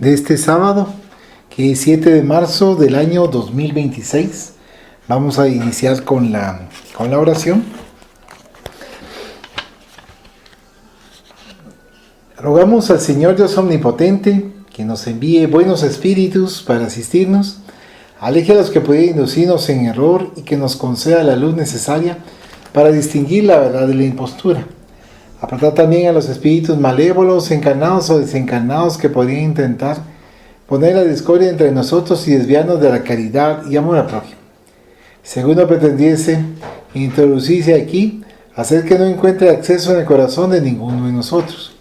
de este sábado, que es 7 de marzo del año 2026. Vamos a iniciar con la oración. Rogamos al Señor Dios Omnipotente que nos envíe buenos espíritus para asistirnos, aleje a los que pueden inducirnos en error y que nos conceda la luz necesaria para distinguir la verdad de la impostura. Apartar también a los espíritus malévolos, encarnados o desencarnados, que podrían intentar poner la discordia entre nosotros y desviarnos de la caridad y amor al prójimo. Según no pretendiese introducirse aquí, hacer que no encuentre acceso en el corazón de ninguno de nosotros.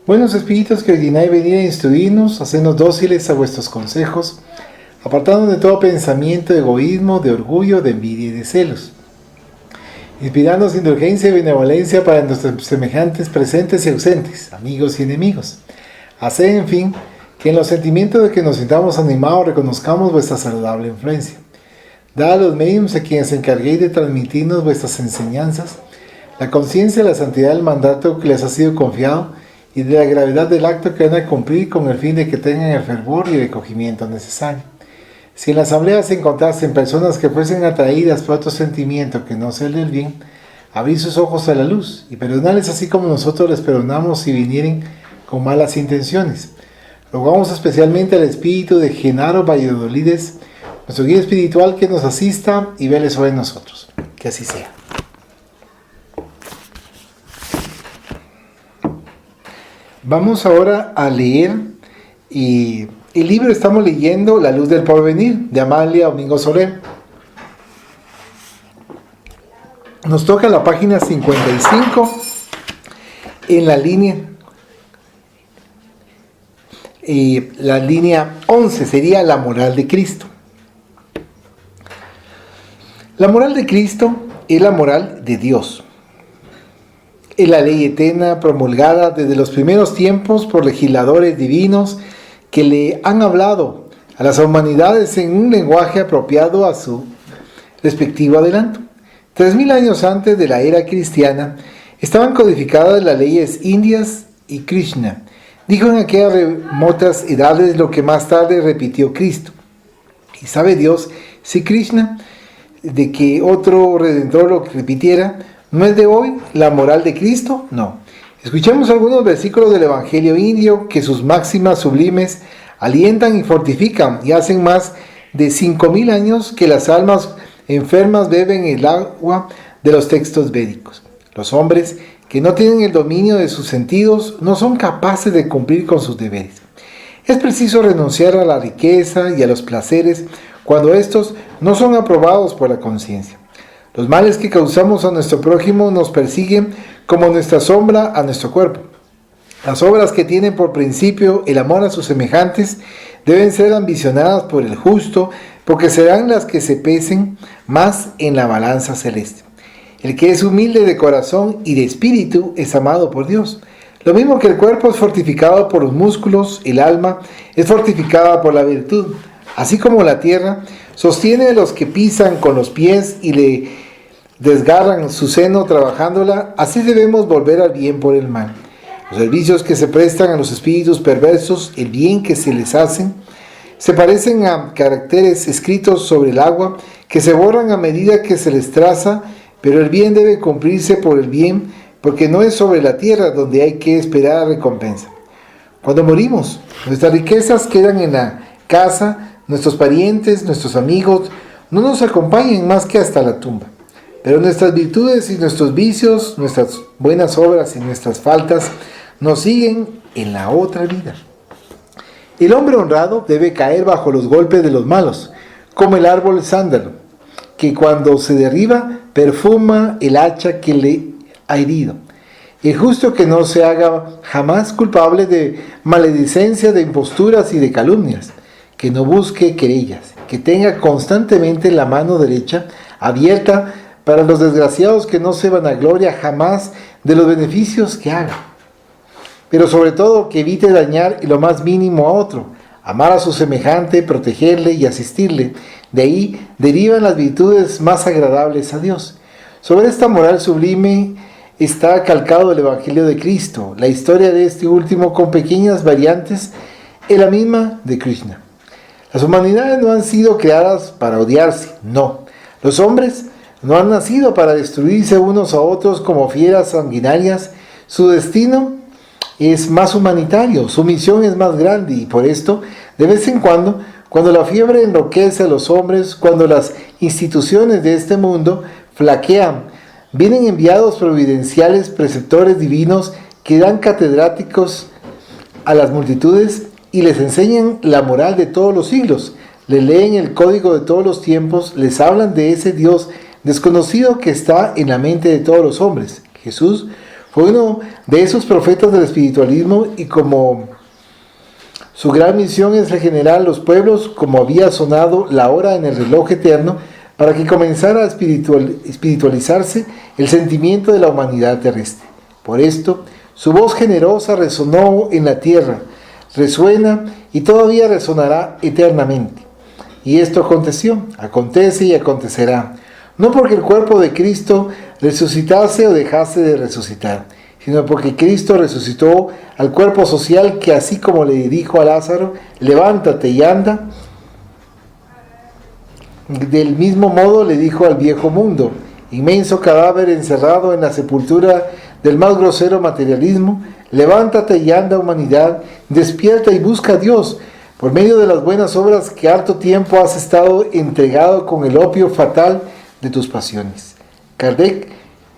Buenos espíritus que ordináis venir a instruirnos, hacernos dóciles a vuestros consejos, apartándonos de todo pensamiento de egoísmo, de orgullo, de envidia y de celos. Inspirándonos indulgencia y benevolencia para nuestros semejantes presentes y ausentes, amigos y enemigos. Haced, en fin, que en los sentimientos de que nos sintamos animados reconozcamos vuestra saludable influencia. Dad a los mediums a quienes encarguéis de transmitirnos vuestras enseñanzas la conciencia de la santidad del mandato que les ha sido confiado y de la gravedad del acto que van a cumplir, con el fin de que tengan el fervor y el recogimiento necesario. Si en la asamblea se encontrasen personas que fuesen atraídas por otro sentimiento que no sea el del bien, abrid sus ojos a la luz y perdonarles así como nosotros les perdonamos si vinieren con malas intenciones. Rogamos especialmente al espíritu de Genaro Valladolides, nuestro guía espiritual, que nos asista y vele sobre nosotros. Que así sea. Vamos ahora a leer el libro. Estamos leyendo La luz del porvenir, de Amalia Domingo Soler. Nos toca la página 55 en la línea 11, sería la moral de Cristo. La moral de Cristo es la moral de Dios. Es la ley eterna promulgada desde los primeros tiempos por legisladores divinos que le han hablado a las humanidades en un lenguaje apropiado a su respectivo adelanto. 3000 años antes de la era cristiana estaban codificadas las leyes indias, y Krishna dijo en aquellas remotas edades lo que más tarde repitió Cristo. ¿Y sabe Dios si Krishna, de que otro redentor lo repitiera, no es de hoy la moral de Cristo? No. Escuchemos algunos versículos del Evangelio indio que sus máximas sublimes alientan y fortifican, y hacen más de 5000 años que las almas enfermas beben el agua de los textos védicos. Los hombres que no tienen el dominio de sus sentidos no son capaces de cumplir con sus deberes. Es preciso renunciar a la riqueza y a los placeres cuando estos no son aprobados por la conciencia. Los males que causamos a nuestro prójimo nos persiguen como nuestra sombra a nuestro cuerpo. Las obras que tienen por principio el amor a sus semejantes deben ser ambicionadas por el justo, porque serán las que se pesen más en la balanza celeste. El que es humilde de corazón y de espíritu es amado por Dios. Lo mismo que el cuerpo es fortificado por los músculos, el alma es fortificada por la virtud. Así como la tierra sostiene a los que pisan con los pies y le desgarran su seno trabajándola, así debemos volver al bien por el mal. Los servicios que se prestan a los espíritus perversos, el bien que se les hacen, se parecen a caracteres escritos sobre el agua que se borran a medida que se les traza, pero el bien debe cumplirse por el bien, porque no es sobre la tierra donde hay que esperar recompensa. Cuando morimos, nuestras riquezas quedan en la casa, nuestros parientes, nuestros amigos no nos acompañan más que hasta la tumba. Pero nuestras virtudes y nuestros vicios, nuestras buenas obras y nuestras faltas nos siguen en la otra vida. El hombre honrado debe caer bajo los golpes de los malos, como el árbol sándalo, que cuando se derriba perfuma el hacha que le ha herido. El justo que no se haga jamás culpable de maledicencia, de imposturas y de calumnias, que no busque querellas, que tenga constantemente la mano derecha abierta para los desgraciados, que no se vanagloria jamás de los beneficios que haga, pero sobre todo que evite dañar lo más mínimo a otro, amar a su semejante, protegerle y asistirle. De ahí derivan las virtudes más agradables a Dios. Sobre esta moral sublime está calcado el Evangelio de Cristo. La historia de este último, con pequeñas variantes, es la misma de Krishna. Las humanidades no han sido creadas para odiarse, no. Los hombres no han nacido para destruirse unos a otros como fieras sanguinarias. Su destino es más humanitario, su misión es más grande y por esto, de vez en cuando la fiebre enloquece a los hombres, cuando las instituciones de este mundo flaquean, vienen enviados providenciales, preceptores divinos que dan catedráticos a las multitudes y les enseñan la moral de todos los siglos, les leen el código de todos los tiempos, les hablan de ese Dios desconocido que está en la mente de todos los hombres. Jesús fue uno de esos profetas del espiritualismo y como su gran misión es regenerar los pueblos, como había sonado la hora en el reloj eterno, para que comenzara a espiritualizarse el sentimiento de la humanidad terrestre. Por esto, su voz generosa resonó en la tierra, resuena y todavía resonará eternamente. Y esto aconteció, acontece y acontecerá, no porque el cuerpo de Cristo resucitase o dejase de resucitar, sino porque Cristo resucitó al cuerpo social que así como le dijo a Lázaro, levántate y anda, del mismo modo le dijo al viejo mundo, inmenso cadáver encerrado en la sepultura del más grosero materialismo, levántate y anda humanidad, despierta y busca a Dios, por medio de las buenas obras que harto tiempo has estado entregado con el opio fatal de tus pasiones. Kardec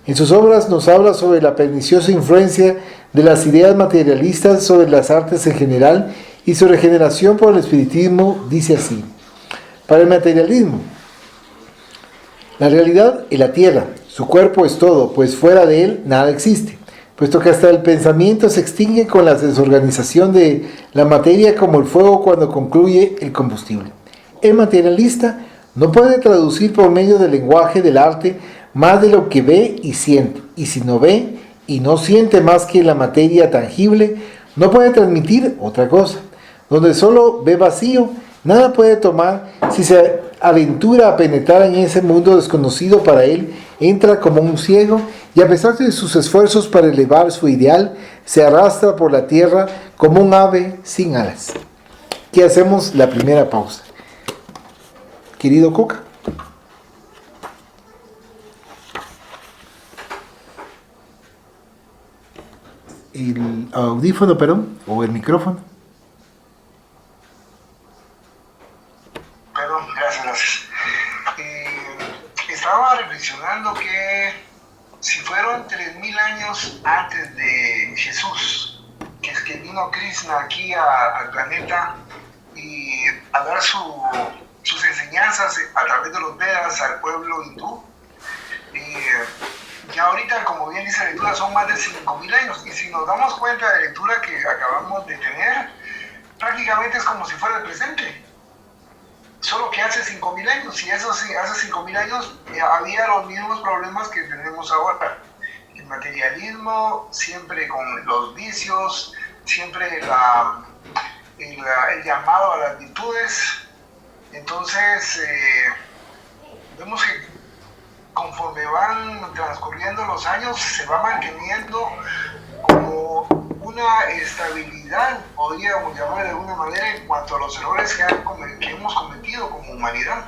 en sus obras nos habla sobre la perniciosa influencia de las ideas materialistas sobre las artes en general y su regeneración por el espiritismo. Dice así: para el materialismo, la realidad es la tierra, su cuerpo es todo, pues fuera de él nada existe, puesto que hasta el pensamiento se extingue con la desorganización de la materia como el fuego cuando concluye el combustible. El materialista no puede traducir por medio del lenguaje del arte más de lo que ve y siente, y si no ve y no siente más que la materia tangible, no puede transmitir otra cosa. Donde solo ve vacío, nada puede tomar. Si se aventura a penetrar en ese mundo desconocido para él, entra como un ciego y a pesar de sus esfuerzos para elevar su ideal, se arrastra por la tierra como un ave sin alas. Aquí hacemos la primera pausa. Querido Coca. El audífono, perdón, o el micrófono. Perdón, gracias. Estaba reflexionando que si fueron 3000 años antes de Jesús, que es que vino Krishna aquí al planeta y a dar sus enseñanzas a través de los Vedas al pueblo hindú, ya ahorita, como bien dice la lectura, son más de 5000 años. Y si nos damos cuenta de la lectura que acabamos de tener, prácticamente es como si fuera el presente. Solo que hace 5000 años, y eso sí, hace 5000 años había los mismos problemas que tenemos ahora. El materialismo, siempre con los vicios, siempre el llamado a las virtudes. Entonces, vemos que conforme van transcurriendo los años, se va manteniendo como una estabilidad, podríamos llamar de alguna manera, en cuanto a los errores que hemos cometido como humanidad.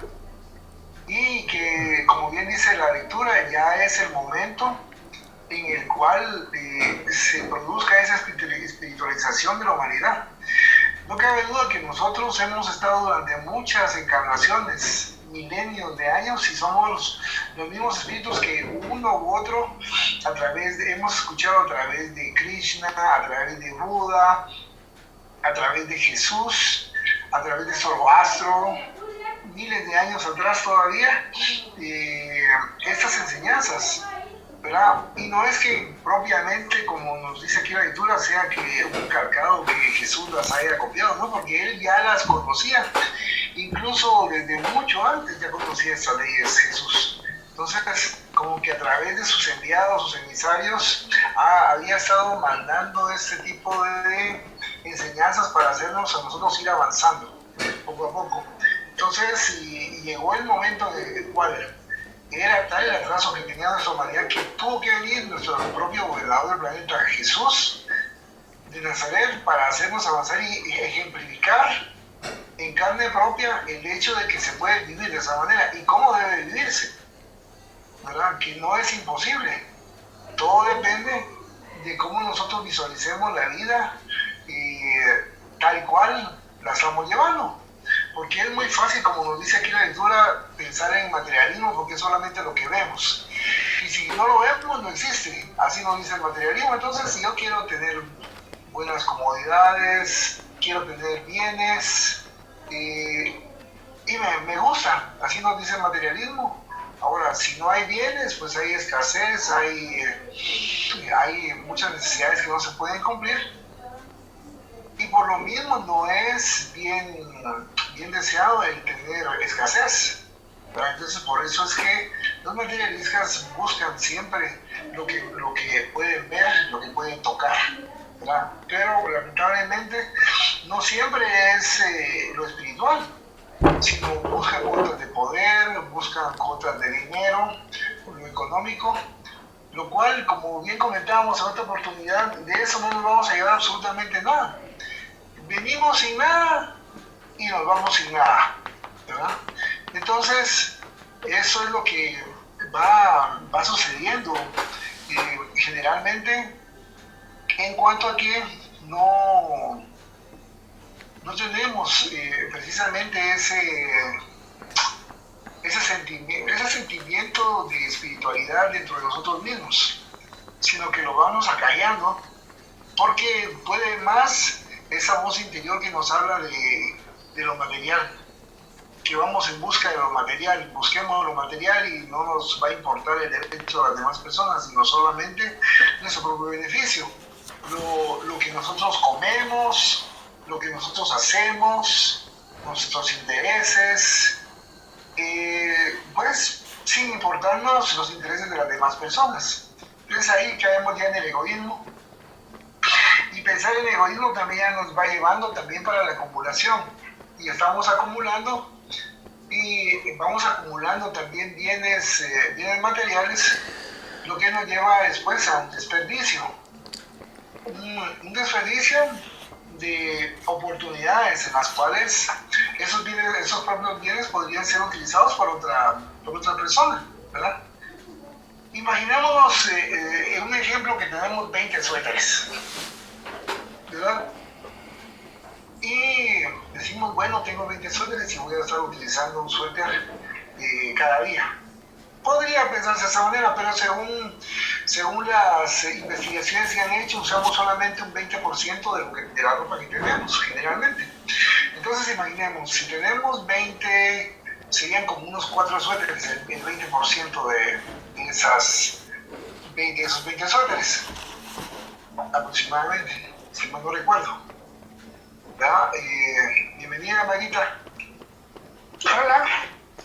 Y que, como bien dice la lectura, ya es el momento en el cual se produzca esa espiritualización de la humanidad. No cabe duda que nosotros hemos estado durante muchas encarnaciones, milenios de años, y somos los mismos espíritus que uno u otro hemos escuchado a través de Krishna, a través de Buda, a través de Jesús, a través de Zoroastro, miles de años atrás todavía, estas enseñanzas, ¿verdad? Y no es que propiamente, como nos dice aquí la lectura, sea que un calcado que Jesús las haya copiado, ¿no? Porque él ya las conocía. Incluso desde mucho antes ya conocía estas leyes Jesús. Entonces, como que a través de sus enviados, sus emisarios, había estado mandando este tipo de enseñanzas para hacernos a nosotros ir avanzando poco a poco. Entonces, llegó el momento en el cual era tal el atraso que tenía nuestra humanidad que tuvo que venir nuestro propio gobernador del planeta, Jesús, de Nazaret para hacernos avanzar y ejemplificar en carne propia el hecho de que se puede vivir de esa manera y cómo debe vivirse, ¿verdad? Que no es imposible. Todo depende de cómo nosotros visualicemos la vida tal cual la estamos llevando. Porque es muy fácil, como nos dice aquí la lectura, pensar en materialismo porque es solamente lo que vemos. Y si no lo vemos, no existe. Así nos dice el materialismo. Entonces, si yo quiero tener buenas comodidades, quiero tener bienes, y me gusta, así nos dice el materialismo. Ahora, si no hay bienes, pues hay escasez, hay muchas necesidades que no se pueden cumplir. Y por lo mismo no es bien deseado el tener escasez. Entonces por eso es que los materialistas buscan siempre lo que pueden ver, lo que pueden tocar, ¿verdad? Pero lamentablemente no siempre es lo espiritual, sino buscan cuotas de poder, buscan cuotas de dinero, lo económico, lo cual, como bien comentábamos en otra oportunidad, de eso no nos vamos a llevar absolutamente nada. Venimos sin nada y nos vamos sin nada, ¿verdad? Entonces, eso es lo que va sucediendo generalmente, en cuanto a que no tenemos precisamente ese sentimiento de espiritualidad dentro de nosotros mismos, sino que lo vamos acallando porque puede más esa voz interior que nos habla de lo material, que vamos en busca de lo material, busquemos lo material y no nos va a importar el derecho de las demás personas, sino solamente nuestro propio beneficio, lo que nosotros comemos, lo que nosotros hacemos, nuestros intereses, pues sin importarnos los intereses de las demás personas. Entonces ahí caemos ya en el egoísmo. Y pensar en egoísmo también nos va llevando también para la acumulación. Y estamos acumulando y vamos acumulando también bienes materiales, lo que nos lleva después a un desperdicio. Un desperdicio de oportunidades en las cuales esos propios bienes podrían ser utilizados por otra persona, ¿verdad? Imaginémonos un ejemplo que tenemos 20 suéteres, ¿verdad? Y decimos, bueno, tengo 20 suéteres y voy a estar utilizando un suéter cada día. Podría pensarse de esa manera, pero según las investigaciones que han hecho, usamos solamente un 20% de la ropa que tenemos, generalmente. Entonces imaginemos, si tenemos 20, serían como unos 4 suéteres, el 20% de esos 20 suéteres, aproximadamente, si mal no recuerdo. Bienvenida, Marita. Hola.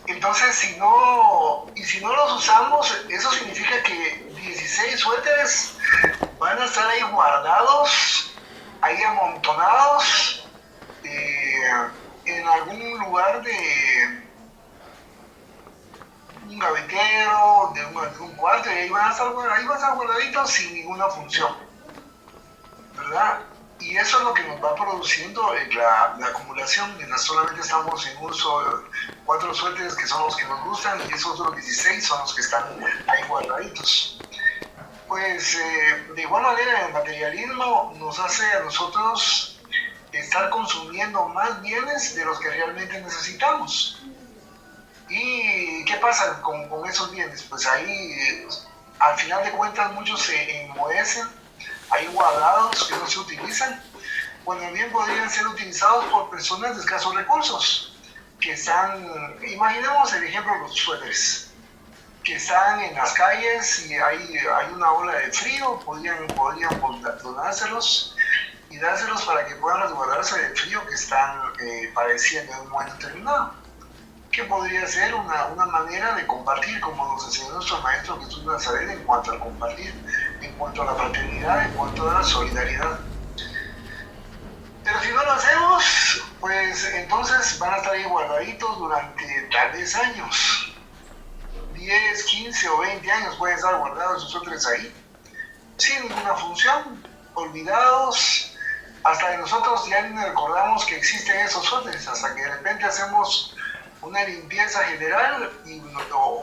Entonces, si no los usamos, eso significa que 16 suéteres van a estar ahí guardados, ahí amontonados, en algún lugar de un gavetero, de un cuarto, y ahí van a estar guardaditos sin ninguna función, ¿verdad? Y eso es lo que nos va produciendo la acumulación, mientras solamente estamos en uso 4 suéteres que son los que nos gustan y esos otros 16 son los que están ahí guardaditos. Pues de igual manera el materialismo nos hace a nosotros estar consumiendo más bienes de los que realmente necesitamos. ¿Y qué pasa con esos bienes? Pues ahí al final de cuentas muchos se enmohecen, hay guardados que no se utilizan, cuando bien podrían ser utilizados por personas de escasos recursos, que están, imaginemos el ejemplo de los suéteres, que están en las calles y hay una ola de frío, podrían donárselos y dárselos para que puedan resguardarse del frío que están padeciendo en un momento determinado. Que podría ser una manera de compartir, como nos enseñó nuestro maestro Jesús Nazaret, en cuanto al compartir, en cuanto a la fraternidad, en cuanto a la solidaridad. Pero si no lo hacemos, pues entonces van a estar ahí guardaditos durante tal vez años. 10, 15 o 20 años pueden estar guardados esos suéteres ahí, sin ninguna función, olvidados, hasta que nosotros ya ni recordamos que existen esos suéteres, hasta que de repente hacemos una limpieza general o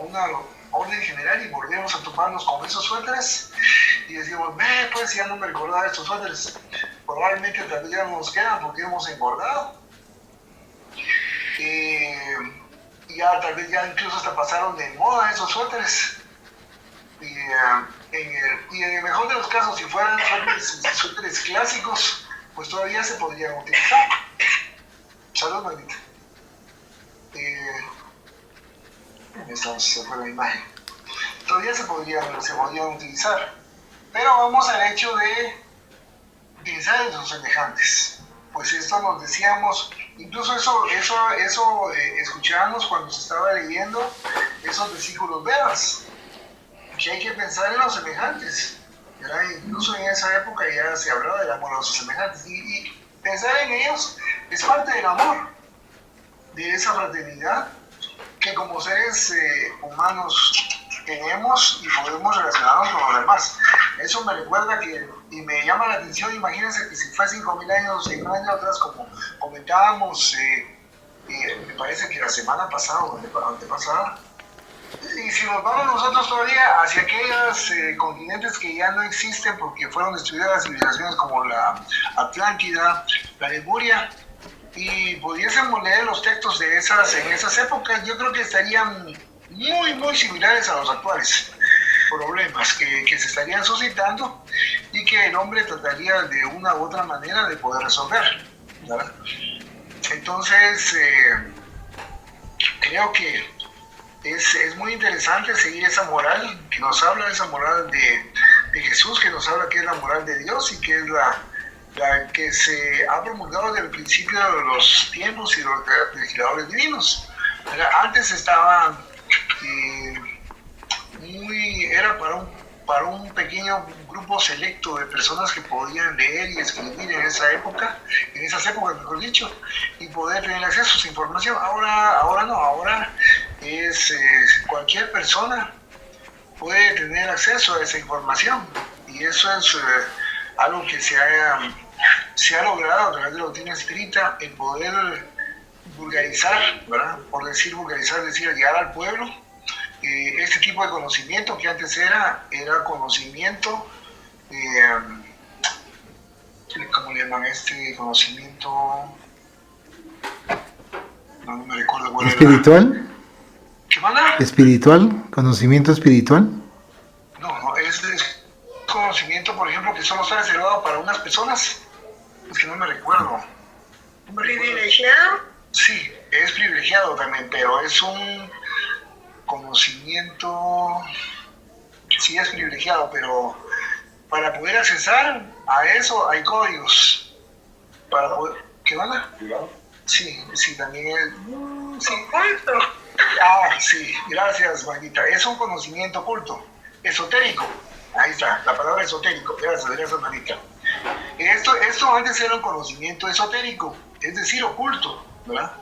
una orden general y volvemos a toparnos con esos suéteres y decimos, pues ya no me recordaba estos suéteres, probablemente todavía ya no nos quedan porque hemos engordado. Ya tal vez ya incluso hasta pasaron de moda esos suéteres. Y en el mejor de los casos, si fueran suéteres clásicos, pues todavía se podrían utilizar. Salud, manita. Se fue la imagen. Todavía se podrían utilizar. Pero vamos al hecho de pensar en sus semejantes. Pues esto nos decíamos, incluso eso escuchábamos cuando se estaba leyendo esos versículos vedas, que hay que pensar en los semejantes, ¿verdad? Incluso en esa época ya se hablaba del amor a los semejantes, y pensar en ellos es parte del amor, de esa fraternidad que como seres humanos tenemos y podemos relacionarnos con los demás. Eso me recuerda y me llama la atención, imagínense que si fue 5.000 años, 6.000 años atrás, como comentábamos, me parece que la semana pasada o antepasada, y si nos vamos nosotros todavía hacia aquellos continentes que ya no existen porque fueron destruidas las civilizaciones como la Atlántida, la Lemuria, y pudiésemos leer los textos en esas épocas, yo creo que estarían muy, muy similares a los actuales problemas que se estarían suscitando y que el hombre trataría de una u otra manera de poder resolver, ¿verdad? Entonces, creo que es muy interesante seguir esa moral que nos habla, esa moral de Jesús, que nos habla que es la moral de Dios y que es la que se ha promulgado desde el principio de los tiempos y los legisladores divinos. Antes estaba era para un pequeño grupo selecto de personas que podían leer y escribir en esas épocas mejor dicho, y poder tener acceso a esa información. Ahora no, ahora es cualquier persona puede tener acceso a esa información, y eso es algo que se ha logrado a través de la doctrina espírita, el poder vulgarizar, ¿verdad? Por decir vulgarizar, llegar al pueblo este tipo de conocimiento que antes era conocimiento, ¿cómo le llaman este conocimiento? No me recuerdo cuál era. ¿Espiritual? ¿Qué manda? ¿Espiritual? ¿Conocimiento espiritual? No, es conocimiento, por ejemplo, que solo está reservado para unas personas. Es que no me recuerdo. ¿Privilegiado? Sí, es privilegiado también, pero es un conocimiento, sí es privilegiado, pero para poder accesar a eso hay códigos. Para poder, ¿qué van a? Sí, también es. Sí. Oculto. Sí, gracias, Maguita. Es un conocimiento oculto, esotérico. Ahí está, la palabra esotérico. Gracias, Maguita. Esto antes era un conocimiento esotérico, es decir, oculto, ¿verdad?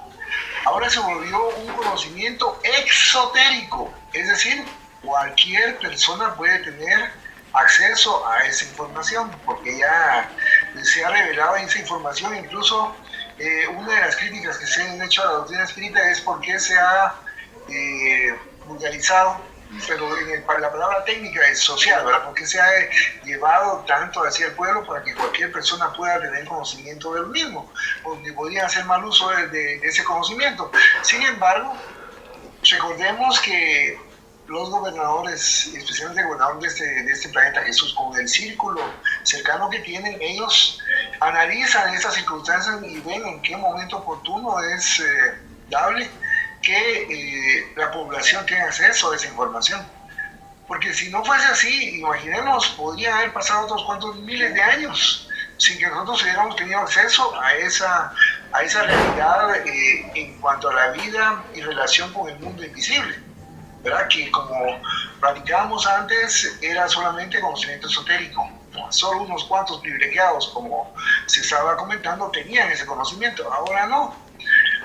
Ahora se volvió un conocimiento exotérico, es decir, cualquier persona puede tener acceso a esa información, porque ya se ha revelado esa información. Incluso una de las críticas que se han hecho a la doctrina espírita es por qué se ha vulgarizado, pero la palabra técnica es social, ¿verdad? Porque se ha llevado tanto hacia el pueblo para que cualquier persona pueda tener conocimiento del mismo, porque podrían hacer mal uso de ese conocimiento. Sin embargo, recordemos que los gobernadores, especialmente el gobernador de este planeta, Jesús, con el círculo cercano que tienen, ellos analizan estas circunstancias y ven en qué momento oportuno es dable que la población tenga acceso a esa información. Porque si no fuese así, imaginemos, podrían haber pasado otros cuantos miles de años sin que nosotros hubiéramos tenido acceso a esa realidad en cuanto a la vida y relación con el mundo invisible, ¿verdad? Que como platicábamos antes, era solamente conocimiento esotérico. Solo unos cuantos privilegiados, como se estaba comentando, tenían ese conocimiento. Ahora no.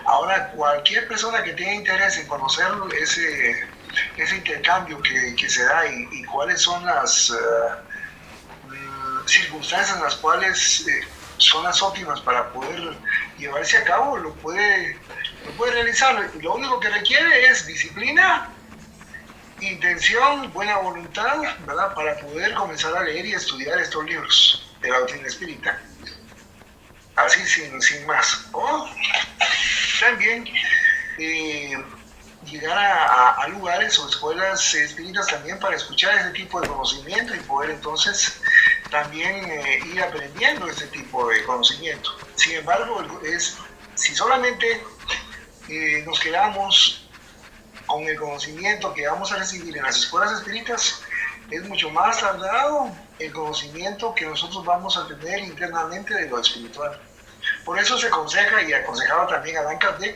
Ahora cualquier persona que tenga interés en conocer ese intercambio que se da y cuáles son las circunstancias en las cuales son las óptimas para poder llevarse a cabo, lo puede realizar. Y lo único que requiere es disciplina, intención, buena voluntad, ¿verdad? Para poder comenzar a leer y estudiar estos libros de la doctrina espírita. Así sin más. O también llegar a lugares o escuelas espíritas también para escuchar ese tipo de conocimiento y poder entonces también ir aprendiendo este tipo de conocimiento. Sin embargo, si solamente nos quedamos con el conocimiento que vamos a recibir en las escuelas espíritas, es mucho más tardado el conocimiento que nosotros vamos a tener internamente de lo espiritual. Por eso se aconseja, y aconsejaba también Allan Kardec,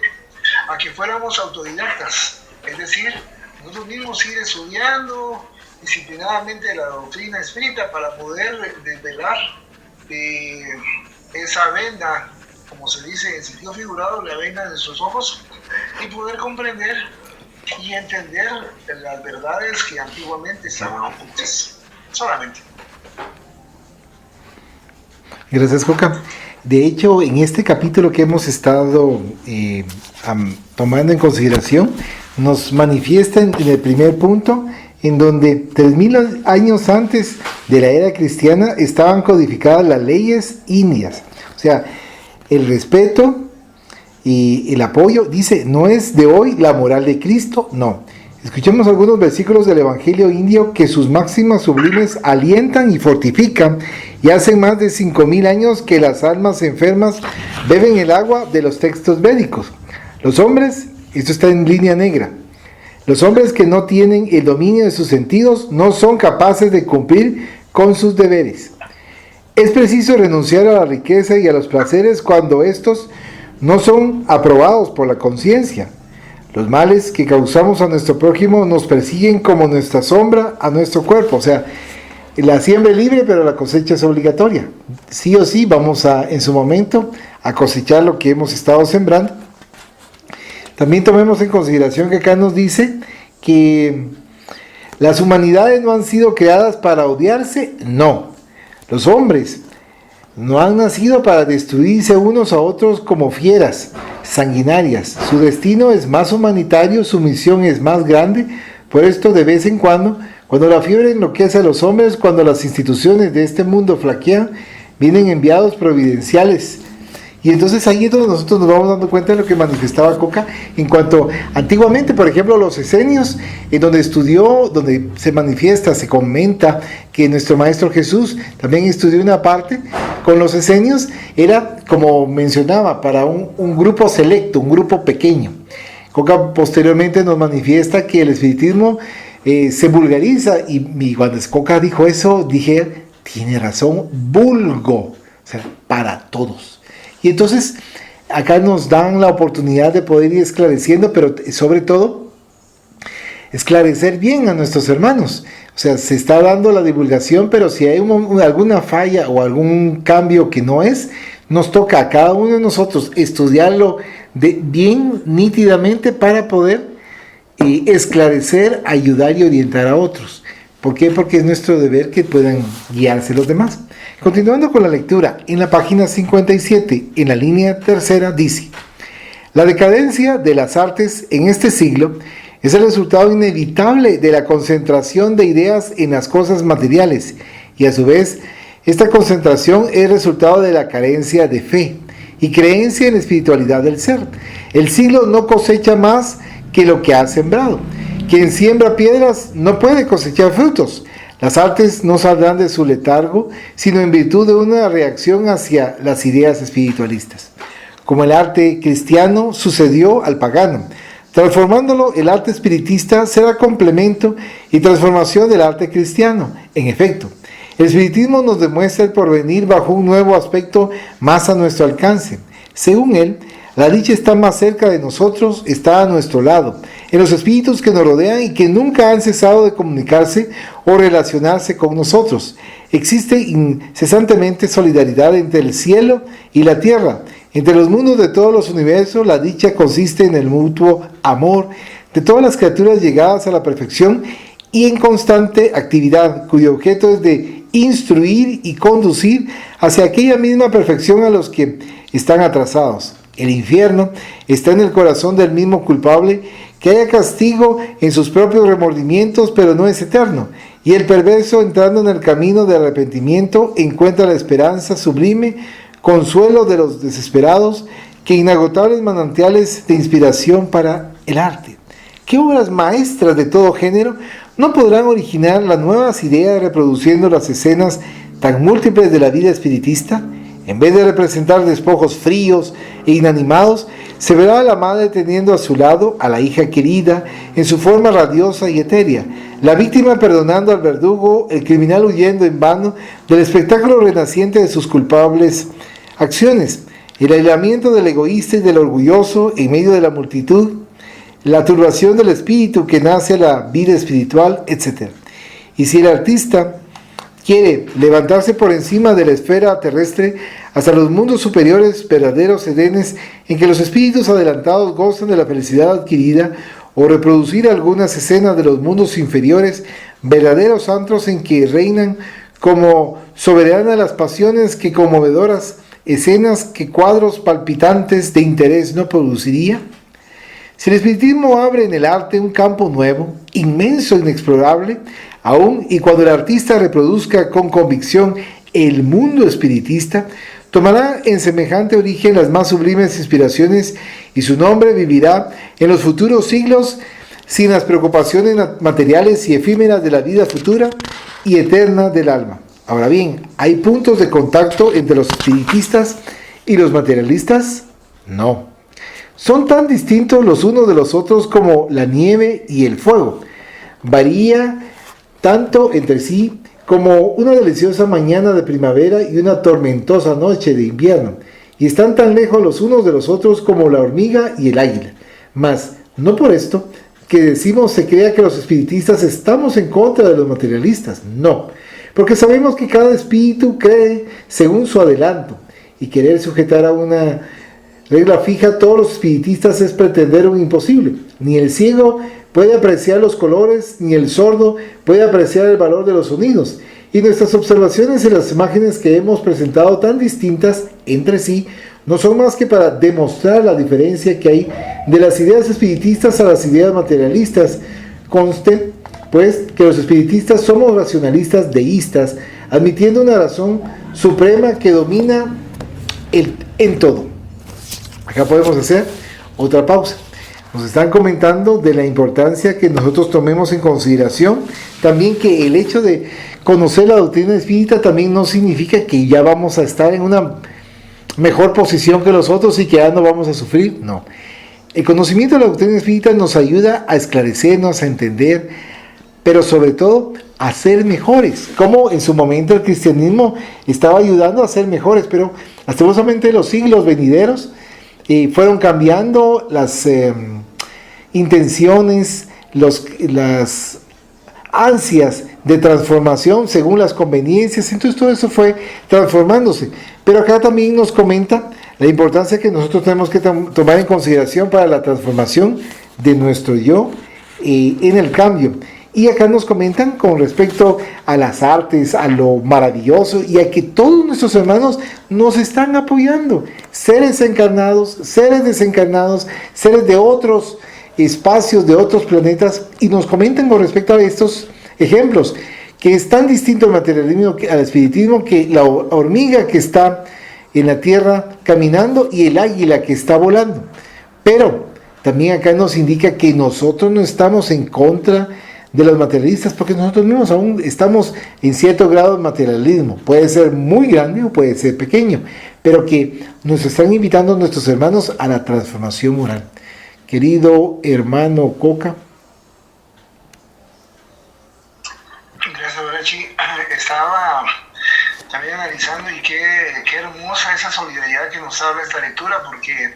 a que fuéramos autodidactas, es decir, nosotros mismos ir estudiando disciplinadamente la doctrina espírita para poder desvelar esa venda, como se dice en sentido figurado, la venda de nuestros ojos, y poder comprender y entender las verdades que antiguamente estaban ocultas. Solamente. Gracias, Coca. De hecho, en este capítulo que hemos estado tomando en consideración, nos manifiesta en el primer punto, en donde 3000 años antes de la era cristiana estaban codificadas las leyes indias. O sea, el respeto y el apoyo, dice, no es de hoy la moral de Cristo, no. Escuchemos algunos versículos del Evangelio indio que sus máximas sublimes alientan y fortifican, y hace más de 5000 años que las almas enfermas beben el agua de los textos védicos. Los hombres, esto está en línea negra, los hombres que no tienen el dominio de sus sentidos no son capaces de cumplir con sus deberes. Es preciso renunciar a la riqueza y a los placeres cuando estos no son aprobados por la conciencia. Los males que causamos a nuestro prójimo nos persiguen como nuestra sombra a nuestro cuerpo. O sea, la siembra es libre, pero la cosecha es obligatoria. Sí o sí vamos en su momento a cosechar lo que hemos estado sembrando. También tomemos en consideración que acá nos dice que las humanidades no han sido creadas para odiarse, no. Los hombres no han nacido para destruirse unos a otros como fieras sanguinarias. Su destino es más humanitario, su misión es más grande. Por esto, de vez en cuando la fiebre enloquece a los hombres, cuando las instituciones de este mundo flaquean, vienen enviados providenciales. Y entonces ahí es donde nosotros nos vamos dando cuenta de lo que manifestaba Coca en cuanto antiguamente, por ejemplo, los esenios, en donde estudió, donde se manifiesta, se comenta que nuestro Maestro Jesús también estudió una parte con los esenios, era como mencionaba, para un grupo selecto, un grupo pequeño. Coca posteriormente nos manifiesta que el espiritismo se vulgariza, y cuando Coca dijo eso, dije, tiene razón, vulgo, o sea, para todos. Y entonces acá nos dan la oportunidad de poder ir esclareciendo, pero sobre todo esclarecer bien a nuestros hermanos. O sea, se está dando la divulgación, pero si hay alguna falla o algún cambio que no es, nos toca a cada uno de nosotros estudiarlo bien nítidamente para poder esclarecer, ayudar y orientar a otros. ¿Por qué? Porque es nuestro deber que puedan guiarse los demás. Continuando con la lectura, en la página 57, en la línea tercera, dice: la decadencia de las artes en este siglo es el resultado inevitable de la concentración de ideas en las cosas materiales, y a su vez, esta concentración es resultado de la carencia de fe y creencia en la espiritualidad del ser. El siglo no cosecha más que lo que ha sembrado. Quien siembra piedras no puede cosechar frutos. Las artes no saldrán de su letargo, sino en virtud de una reacción hacia las ideas espiritualistas. Como el arte cristiano sucedió al pagano. Transformándolo, el arte espiritista será complemento y transformación del arte cristiano. En efecto, el espiritismo nos demuestra el porvenir bajo un nuevo aspecto más a nuestro alcance. Según él, la dicha está más cerca de nosotros, está a nuestro lado, en los espíritus que nos rodean y que nunca han cesado de comunicarse o relacionarse con nosotros. Existe incesantemente solidaridad entre el cielo y la tierra. Entre los mundos de todos los universos, la dicha consiste en el mutuo amor de todas las criaturas llegadas a la perfección y en constante actividad, cuyo objeto es de instruir y conducir hacia aquella misma perfección a los que están atrasados. El infierno está en el corazón del mismo culpable, que haya castigo en sus propios remordimientos, pero no es eterno. Y el perverso, entrando en el camino de arrepentimiento, encuentra la esperanza sublime, consuelo de los desesperados, que inagotables manantiales de inspiración para el arte. ¿Qué obras maestras de todo género no podrán originar las nuevas ideas reproduciendo las escenas tan múltiples de la vida espiritista? En vez de representar despojos fríos e inanimados, se verá a la madre teniendo a su lado a la hija querida en su forma radiosa y etérea, la víctima perdonando al verdugo, el criminal huyendo en vano del espectáculo renaciente de sus culpables acciones, el aislamiento del egoísta y del orgulloso en medio de la multitud, la turbación del espíritu que nace a la vida espiritual, etc. Y si el artista quiere levantarse por encima de la esfera terrestre hasta los mundos superiores, verdaderos edenes en que los espíritus adelantados gozan de la felicidad adquirida, o reproducir algunas escenas de los mundos inferiores, verdaderos antros en que reinan como soberanas las pasiones, que conmovedoras escenas, que cuadros palpitantes de interés no produciría. Si el espiritismo abre en el arte un campo nuevo, inmenso e inexplorable, aún y cuando el artista reproduzca con convicción el mundo espiritista, tomará en semejante origen las más sublimes inspiraciones y su nombre vivirá en los futuros siglos sin las preocupaciones materiales y efímeras de la vida futura y eterna del alma. Ahora bien, ¿hay puntos de contacto entre los espiritistas y los materialistas? No. Son tan distintos los unos de los otros como la nieve y el fuego. Varía tanto entre sí como una deliciosa mañana de primavera y una tormentosa noche de invierno, y están tan lejos los unos de los otros como la hormiga y el águila. Mas, no por esto que decimos se crea que los espiritistas estamos en contra de los materialistas, no, porque sabemos que cada espíritu cree según su adelanto, y querer sujetar a una regla fija a todos los espiritistas es pretender un imposible. Ni el ciego puede apreciar los colores, ni el sordo puede apreciar el valor de los sonidos. Y nuestras observaciones en las imágenes que hemos presentado tan distintas entre sí, no son más que para demostrar la diferencia que hay de las ideas espiritistas a las ideas materialistas. Conste, pues, que los espiritistas somos racionalistas deístas, admitiendo una razón suprema que domina en todo. Acá podemos hacer otra pausa. Nos están comentando de la importancia que nosotros tomemos en consideración también que el hecho de conocer la doctrina espírita también no significa que ya vamos a estar en una mejor posición que los otros y que ya no vamos a sufrir. No. El conocimiento de la doctrina espírita nos ayuda a esclarecernos, a entender, pero sobre todo a ser mejores. Como en su momento el cristianismo estaba ayudando a ser mejores, pero lastimosamente los siglos venideros fueron cambiando las intenciones, las ansias de transformación según las conveniencias. Entonces todo eso fue transformándose. Pero acá también nos comenta la importancia que nosotros tenemos que tomar en consideración para la transformación de nuestro yo en el cambio. Y acá nos comentan con respecto a las artes, a lo maravilloso y a que todos nuestros hermanos nos están apoyando. Seres encarnados, seres desencarnados, seres de otros espacios, de otros planetas. Y nos comentan con respecto a estos ejemplos, que es tan distinto al materialismo, al espiritismo, que la hormiga que está en la tierra caminando y el águila que está volando. Pero también acá nos indica que nosotros no estamos en contra de los materialistas, porque nosotros mismos aún estamos en cierto grado de materialismo. Puede ser muy grande o puede ser pequeño, pero que nos están invitando nuestros hermanos a la transformación moral. Querido hermano Coca. Gracias, Brachi. Estaba también analizando y qué hermosa esa solidaridad que nos habla esta lectura, porque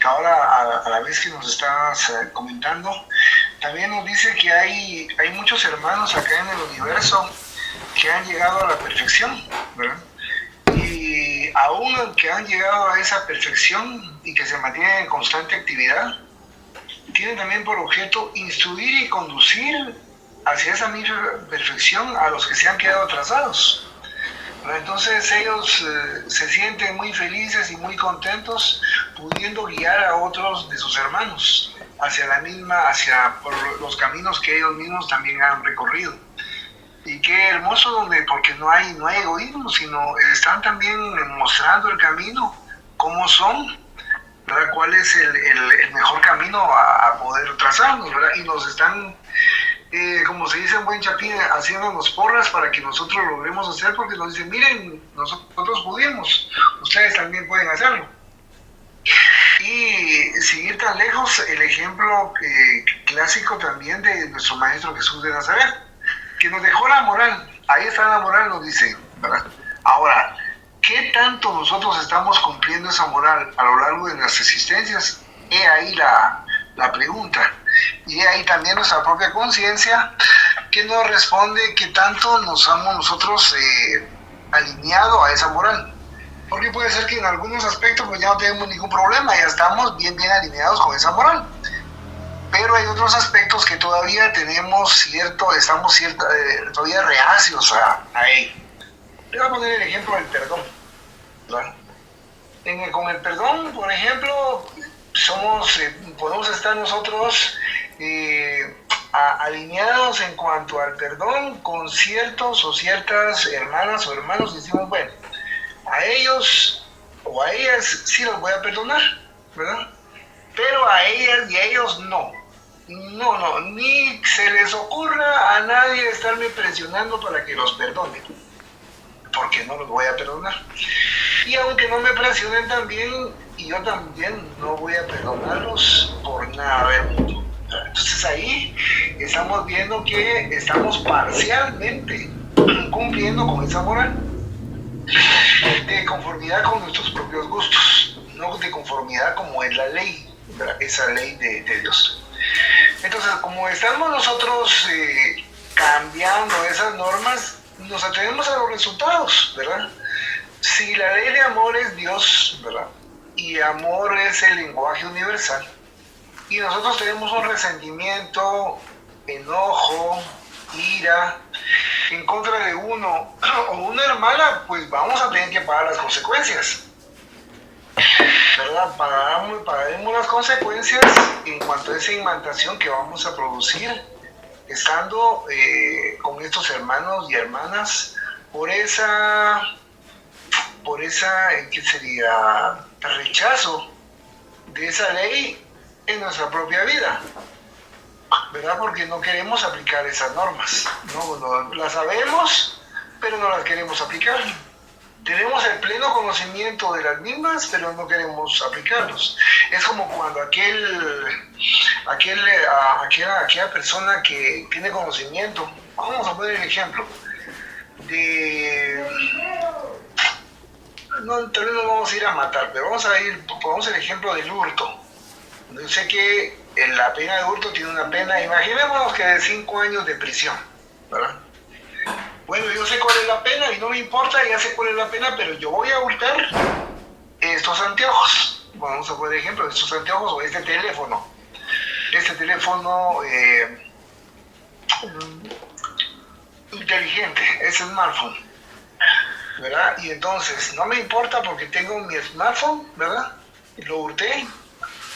ahora a la vez que nos estás comentando, también nos dice que hay muchos hermanos acá en el universo que han llegado a la perfección, ¿verdad? Y aún que han llegado a esa perfección y que se mantienen en constante actividad, tienen también por objeto instruir y conducir hacia esa misma perfección a los que se han quedado atrasados. Entonces ellos se sienten muy felices y muy contentos pudiendo guiar a otros de sus hermanos hacia por los caminos que ellos mismos también han recorrido. Y qué hermoso porque no hay egoísmo, sino están también mostrando el camino, cómo son, ¿verdad? Cuál es el mejor camino a poder trazarnos, ¿verdad? Y nos están, como se dice en buen chapín, haciéndonos porras para que nosotros logremos hacer, porque nos dicen, miren, nosotros pudimos, ustedes también pueden hacerlo. Y seguir tan lejos, el ejemplo clásico también de nuestro Maestro Jesús de Nazaret, que nos dejó la moral. Ahí está la moral, nos dice, ¿verdad? Ahora, ¿qué tanto nosotros estamos cumpliendo esa moral a lo largo de nuestras existencias? He ahí la pregunta. Y he ahí también nuestra propia conciencia que nos responde qué tanto nos hemos nosotros alineado a esa moral. Porque puede ser que en algunos aspectos pues ya no tenemos ningún problema, ya estamos bien alineados con esa moral. Pero hay otros aspectos que todavía estamos todavía reacios a ello. Le voy a poner el ejemplo del perdón, ¿verdad? Con el perdón, por ejemplo, podemos estar nosotros alineados en cuanto al perdón con ciertos o ciertas hermanas o hermanos, y decimos, bueno, a ellos o a ellas sí los voy a perdonar, ¿verdad? Pero a ellas y a ellos no, ni se les ocurra a nadie estarme presionando para que los perdone, porque no los voy a perdonar. Y aunque no me presionen también, y yo también no voy a perdonarlos por nada del mundo. Entonces ahí estamos viendo que estamos parcialmente cumpliendo con esa moral, de conformidad con nuestros propios gustos, no de conformidad como es la ley, esa ley de Dios. Entonces, como estamos nosotros cambiando esas normas, nos atrevemos a los resultados, ¿verdad? Si la ley de amor es Dios, ¿verdad? Y amor es el lenguaje universal, y nosotros tenemos un resentimiento, enojo, ira en contra de uno o una hermana, pues vamos a tener que pagar las consecuencias, ¿verdad? Pagaremos las consecuencias en cuanto a esa imantación que vamos a producir estando con estos hermanos y hermanas por esa ¿qué sería? Rechazo de esa ley en nuestra propia vida, ¿verdad? Porque no queremos aplicar esas normas, no las sabemos, pero no las queremos aplicar. Tenemos el pleno conocimiento de las mismas, pero no queremos aplicarlos. Es como cuando aquella persona que tiene conocimiento, vamos a poner el ejemplo, tal vez no vamos a ir a matar, pero pongamos el ejemplo del hurto. Yo sé que la pena de hurto tiene una pena, imaginémonos que de 5 años de prisión, ¿verdad? Bueno, yo sé cuál es la pena y no me importa, ya sé cuál es la pena, pero yo voy a hurtar estos anteojos. Vamos a poner ejemplo, estos anteojos o este teléfono inteligente, ese smartphone, ¿verdad? Y entonces no me importa porque tengo mi smartphone, ¿verdad? Lo hurté,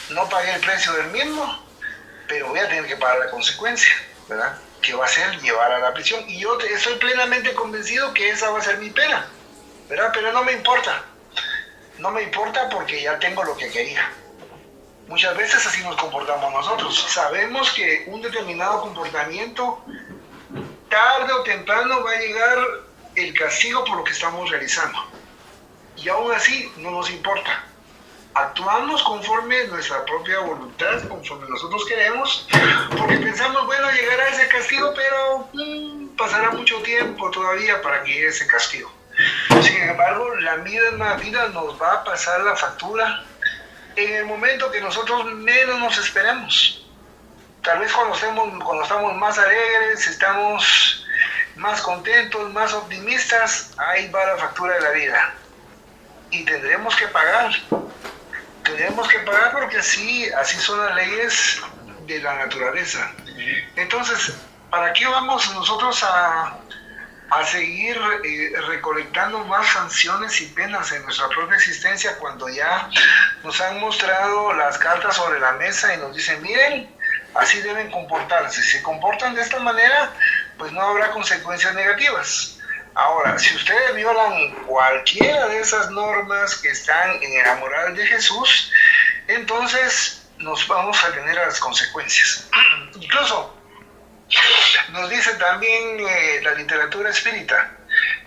no pagué el precio del mismo, pero voy a tener que pagar la consecuencia, ¿verdad? Que va a ser llevar a la prisión. Y yo estoy plenamente convencido que esa va a ser mi pena, ¿verdad? Pero no me importa. No me importa porque ya tengo lo que quería. Muchas veces así nos comportamos nosotros. Sabemos que un determinado comportamiento, tarde o temprano, va a llegar el castigo por lo que estamos realizando. Y aún así no nos importa. Actuamos conforme nuestra propia voluntad, conforme nosotros queremos, porque pensamos, bueno, llegará ese castigo, pero pasará mucho tiempo todavía para que llegue ese castigo. Sin embargo, la misma vida nos va a pasar la factura en el momento que nosotros menos nos esperemos. Tal vez cuando estamos más alegres, estamos más contentos, más optimistas, ahí va la factura de la vida. Y tendremos que pagar. Tenemos que pagar porque así son las leyes de la naturaleza. Entonces, ¿para qué vamos nosotros a a seguir recolectando más sanciones y penas en nuestra propia existencia cuando ya nos han mostrado las cartas sobre la mesa y nos dicen, miren, así deben comportarse. Si se comportan de esta manera, pues no habrá consecuencias negativas. Ahora, si ustedes violan cualquiera de esas normas que están en la moral de Jesús, entonces nos vamos a tener las consecuencias. Incluso nos dice también la literatura espírita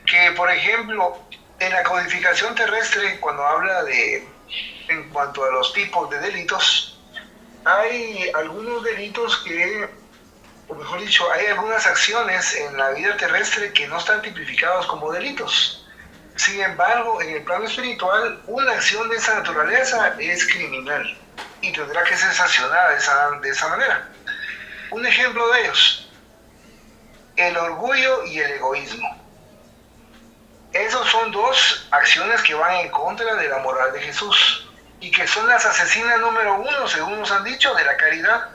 que, por ejemplo, en la codificación terrestre, cuando habla en cuanto a los tipos de delitos, hay algunos delitos que, o mejor dicho, hay algunas acciones en la vida terrestre que no están tipificados como delitos. Sin embargo, en el plano espiritual, una acción de esa naturaleza es criminal y tendrá que ser sancionada de esa manera. Un ejemplo de ellos, el orgullo y el egoísmo. Esas son dos acciones que van en contra de la moral de Jesús y que son las asesinas número 1, según nos han dicho, de la caridad.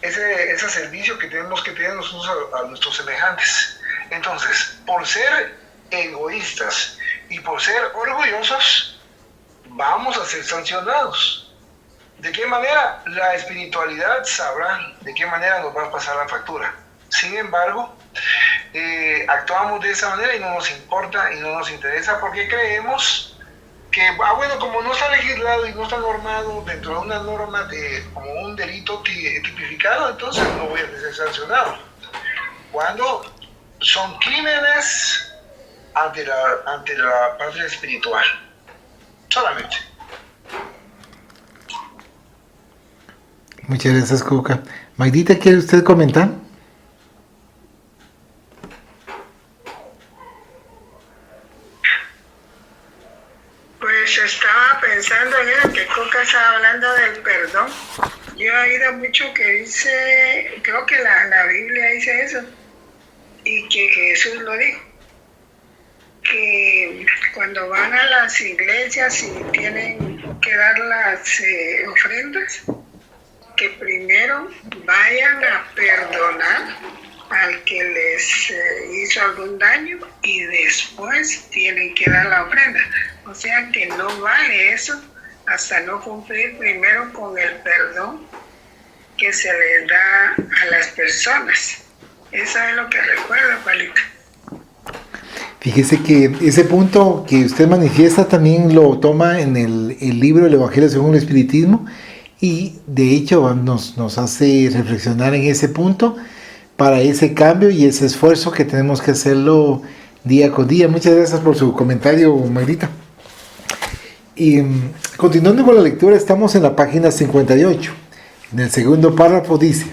Ese servicio que tenemos que tener nosotros a nuestros semejantes. Entonces, por ser egoístas y por ser orgullosos, vamos a ser sancionados. ¿De qué manera? La espiritualidad sabrá de qué manera nos va a pasar la factura. Sin embargo, actuamos de esa manera y no nos importa y no nos interesa porque creemos que, bueno, como no está legislado y no está normado dentro de una norma como un delito tipificado, entonces no voy a ser sancionado. Cuando son crímenes ante la patria espiritual. Solamente. Muchas gracias, Cuca. Maidita, ¿quiere usted comentar? Pues estaba pensando en eso que Coca estaba hablando del perdón. Yo he oído mucho que dice, creo que la Biblia dice eso, y que Jesús lo dijo, que cuando van a las iglesias y tienen que dar las ofrendas, que primero vayan a perdonar al que les hizo algún daño y después tienen que dar la ofrenda. O sea que no vale eso hasta no cumplir primero con el perdón que se les da a las personas. Eso es lo que recuerdo, Palita. Fíjese que ese punto que usted manifiesta también lo toma en el libro El Evangelio según el Espiritismo, y de hecho nos hace reflexionar en ese punto para ese cambio y ese esfuerzo que tenemos que hacerlo día con día. Muchas gracias por su comentario, Magrita. Y continuando con la lectura, estamos en la página 58. En el segundo párrafo dice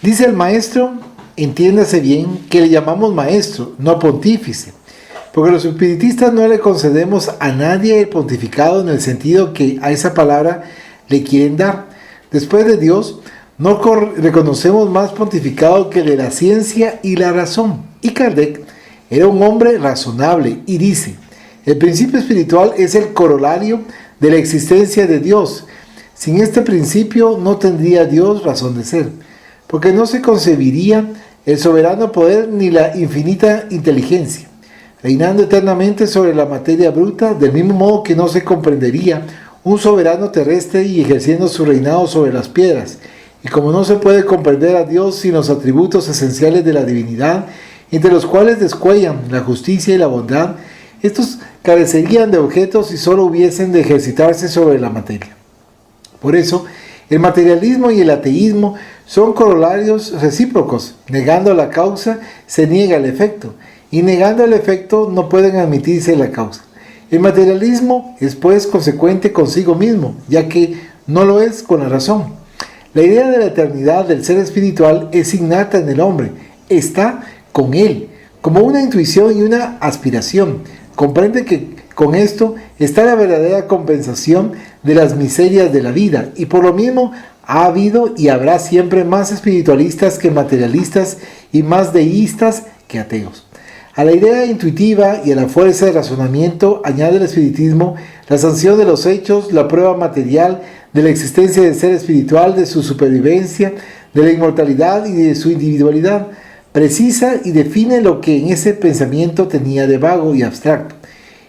el maestro, entiéndase bien que le llamamos maestro, no pontífice, porque los espiritistas no le concedemos a nadie el pontificado en el sentido que a esa palabra le quieren dar. Después de Dios, no reconocemos más pontificado que el de la ciencia y la razón. Y Kardec era un hombre razonable y dice, el principio espiritual es el corolario de la existencia de Dios. Sin este principio no tendría Dios razón de ser, porque no se concebiría el soberano poder ni la infinita inteligencia, reinando eternamente sobre la materia bruta, del mismo modo que no se comprendería un soberano terrestre y ejerciendo su reinado sobre las piedras. Y como no se puede comprender a Dios sin los atributos esenciales de la divinidad, entre los cuales descuellan la justicia y la bondad, estos carecerían de objetos y solo hubiesen de ejercitarse sobre la materia. Por eso, el materialismo y el ateísmo son corolarios recíprocos. Negando la causa, se niega el efecto, y negando el efecto no pueden admitirse la causa. El materialismo es pues consecuente consigo mismo, ya que no lo es con la razón. La idea de la eternidad del ser espiritual es innata en el hombre, está con él, como una intuición y una aspiración. Comprende que con esto está la verdadera compensación de las miserias de la vida, y por lo mismo ha habido y habrá siempre más espiritualistas que materialistas y más deístas que ateos. A la idea intuitiva y a la fuerza de razonamiento añade el espiritismo la sanción de los hechos, la prueba material de la existencia del ser espiritual, de su supervivencia, de la inmortalidad y de su individualidad. precisa y define lo que en ese pensamiento tenía de vago y abstracto,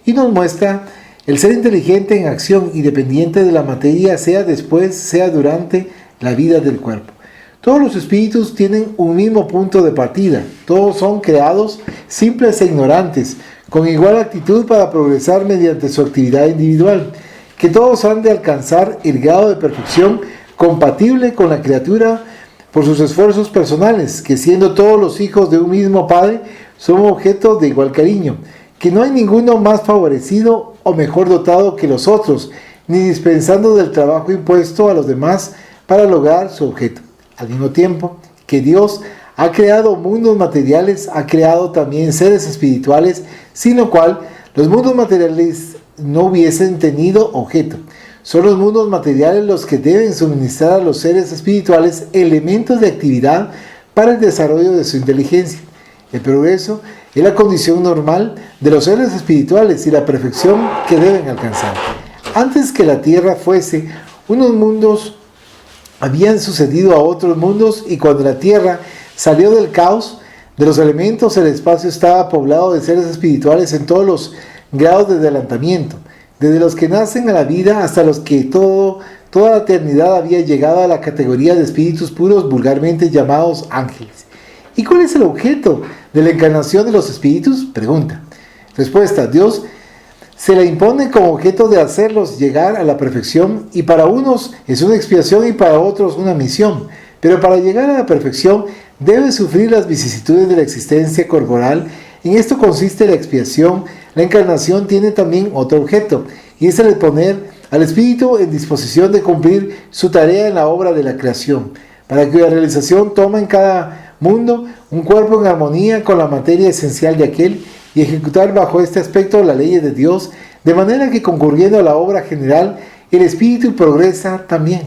y nos muestra el ser inteligente en acción y dependiente de la materia, sea después, sea durante la vida del cuerpo. Todos los espíritus tienen un mismo punto de partida, todos son creados simples e ignorantes, con igual actitud para progresar mediante su actividad individual, que todos han de alcanzar el grado de perfección compatible con la criatura por sus esfuerzos personales, que siendo todos los hijos de un mismo Padre, son objeto de igual cariño, que no hay ninguno más favorecido o mejor dotado que los otros, ni dispensando del trabajo impuesto a los demás para lograr su objeto. Al mismo tiempo que Dios ha creado mundos materiales, ha creado también seres espirituales, sin lo cual los mundos materiales no hubiesen tenido objeto. Son los mundos materiales los que deben suministrar a los seres espirituales elementos de actividad para el desarrollo de su inteligencia. El progreso es la condición normal de los seres espirituales y la perfección que deben alcanzar. Antes que la tierra fuese, unos mundos habían sucedido a otros mundos, y cuando la tierra salió del caos de los elementos, el espacio estaba poblado de seres espirituales en todos los grados de adelantamiento, desde los que nacen a la vida hasta los que toda la eternidad había llegado a la categoría de espíritus puros, vulgarmente llamados ángeles. ¿Y cuál es el objeto de la encarnación de los espíritus? Pregunta. Respuesta. Dios se la impone como objeto de hacerlos llegar a la perfección, y para unos es una expiación y para otros una misión. Pero para llegar a la perfección debe sufrir las vicisitudes de la existencia corporal. En esto consiste la expiación. La encarnación tiene también otro objeto, y es el de poner al espíritu en disposición de cumplir su tarea en la obra de la creación, para cuya realización toma en cada mundo un cuerpo en armonía con la materia esencial de aquel, y ejecutar bajo este aspecto las leyes de Dios, de manera que concurriendo a la obra general, el espíritu progresa también.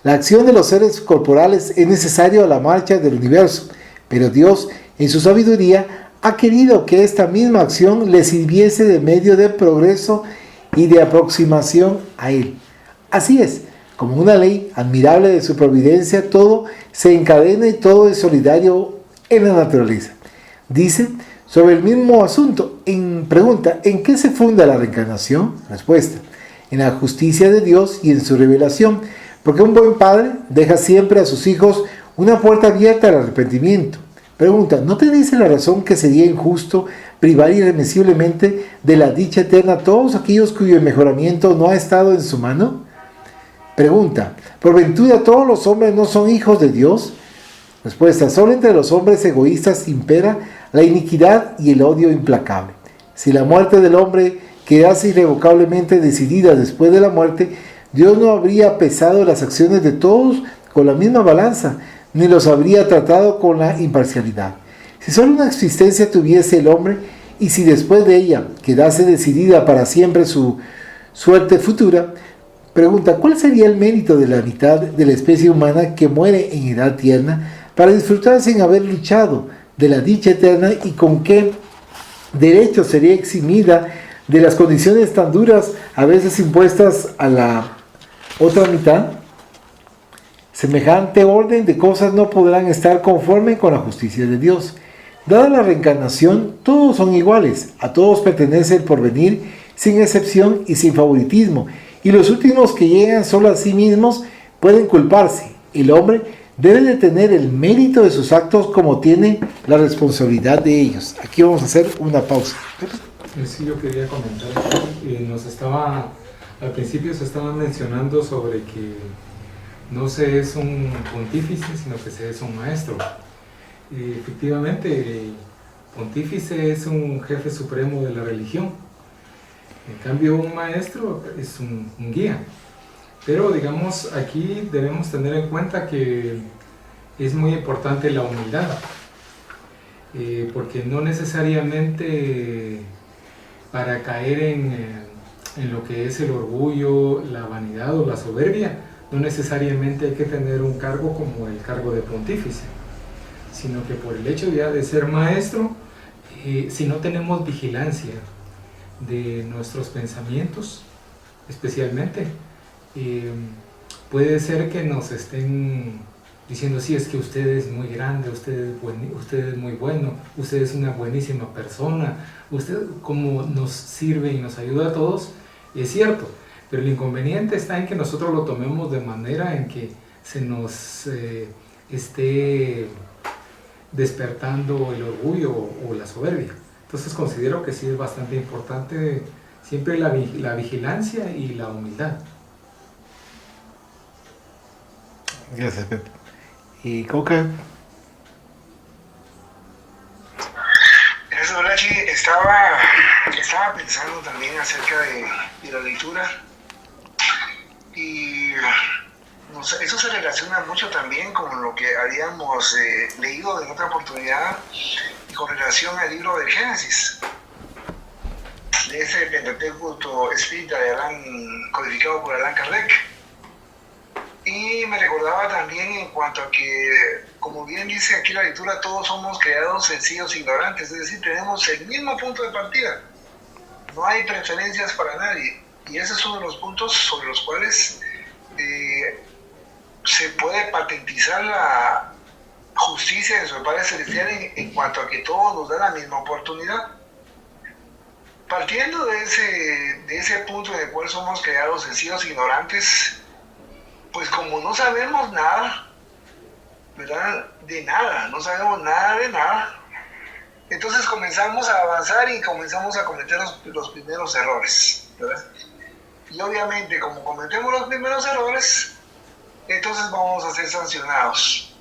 La acción de los seres corporales es necesaria a la marcha del universo, pero Dios, en su sabiduría, ha querido que esta misma acción le sirviese de medio de progreso y de aproximación a Él. Así es, como una ley admirable de su providencia, todo se encadena y todo es solidario en la naturaleza. Dice sobre el mismo asunto, pregunta, ¿en qué se funda la reencarnación? Respuesta, en la justicia de Dios y en su revelación, porque un buen padre deja siempre a sus hijos una puerta abierta al arrepentimiento. Pregunta, ¿no te dice la razón que sería injusto privar irremisiblemente de la dicha eterna a todos aquellos cuyo mejoramiento no ha estado en su mano? Pregunta, ¿por ventura todos los hombres no son hijos de Dios? Respuesta, solo entre los hombres egoístas impera la iniquidad y el odio implacable. Si la muerte del hombre quedase irrevocablemente decidida después de la muerte, Dios no habría pesado las acciones de todos con la misma balanza, ni los habría tratado con la imparcialidad. Si solo una existencia tuviese el hombre, y si después de ella quedase decidida para siempre su suerte futura, pregunta, ¿cuál sería el mérito de la mitad de la especie humana que muere en edad tierna para disfrutar sin haber luchado de la dicha eterna, y con qué derecho sería eximida de las condiciones tan duras a veces impuestas a la otra mitad? Semejante orden de cosas no podrán estar conforme con la justicia de Dios. Dada la reencarnación, todos son iguales, a todos pertenece el porvenir, sin excepción y sin favoritismo, y los últimos que llegan solo a sí mismos pueden culparse. El hombre debe de tener el mérito de sus actos como tiene la responsabilidad de ellos. Aquí vamos a hacer una pausa. Sí, yo quería comentar aquí, al principio se estaba mencionando sobre que no se es un pontífice, sino que se es un maestro. Y efectivamente, el pontífice es un jefe supremo de la religión. En cambio, un maestro es un guía. Pero, digamos, aquí debemos tener en cuenta que es muy importante la humildad. Porque no necesariamente para caer en lo que es el orgullo, la vanidad o la soberbia, no necesariamente hay que tener un cargo como el cargo de pontífice, sino que por el hecho ya de ser maestro, si no tenemos vigilancia de nuestros pensamientos, especialmente, puede ser que nos estén diciendo, sí, es que usted es muy grande, usted es muy bueno, usted es una buenísima persona, usted como nos sirve y nos ayuda a todos, y es cierto, pero el inconveniente está en que nosotros lo tomemos de manera en que se nos esté despertando el orgullo o la soberbia. Entonces considero que sí es bastante importante siempre la vigilancia y la humildad. Gracias, Pepe. ¿Y Coca? Eso, Bolachi, estaba pensando también acerca de la lectura y no sé, eso se relaciona mucho también con lo que habíamos leído en otra oportunidad y con relación al libro del Génesis, de ese Pentateuco espírita codificado por Allan Kardec. Y me recordaba también en cuanto a que, como bien dice aquí la lectura, todos somos creados sencillos e ignorantes, es decir, tenemos el mismo punto de partida, no hay preferencias para nadie, y ese es uno de los puntos sobre los cuales se puede patentizar la justicia de su Padre Celestial en cuanto a que todos nos dan la misma oportunidad. Partiendo de ese punto en el cual somos creados sencillos e ignorantes, pues como no sabemos nada, ¿verdad? De nada, no sabemos nada de nada, entonces comenzamos a avanzar y comenzamos a cometer los primeros errores, ¿verdad? Y obviamente como cometemos los primeros errores, entonces vamos a ser sancionados.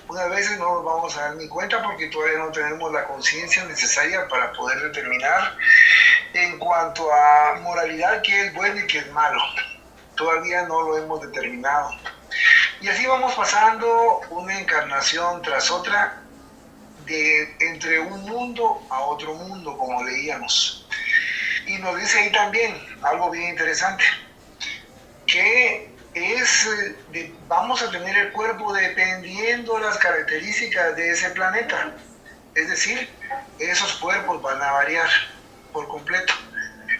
Unas veces no nos vamos a dar ni cuenta porque todavía no tenemos la conciencia necesaria para poder determinar en cuanto a moralidad qué es bueno y qué es malo. Todavía no lo hemos determinado. Y así vamos pasando una encarnación tras otra entre un mundo a otro mundo, como leíamos. Y nos dice ahí también algo bien interesante, que vamos a tener el cuerpo dependiendo las características de ese planeta. Es decir, esos cuerpos van a variar por completo.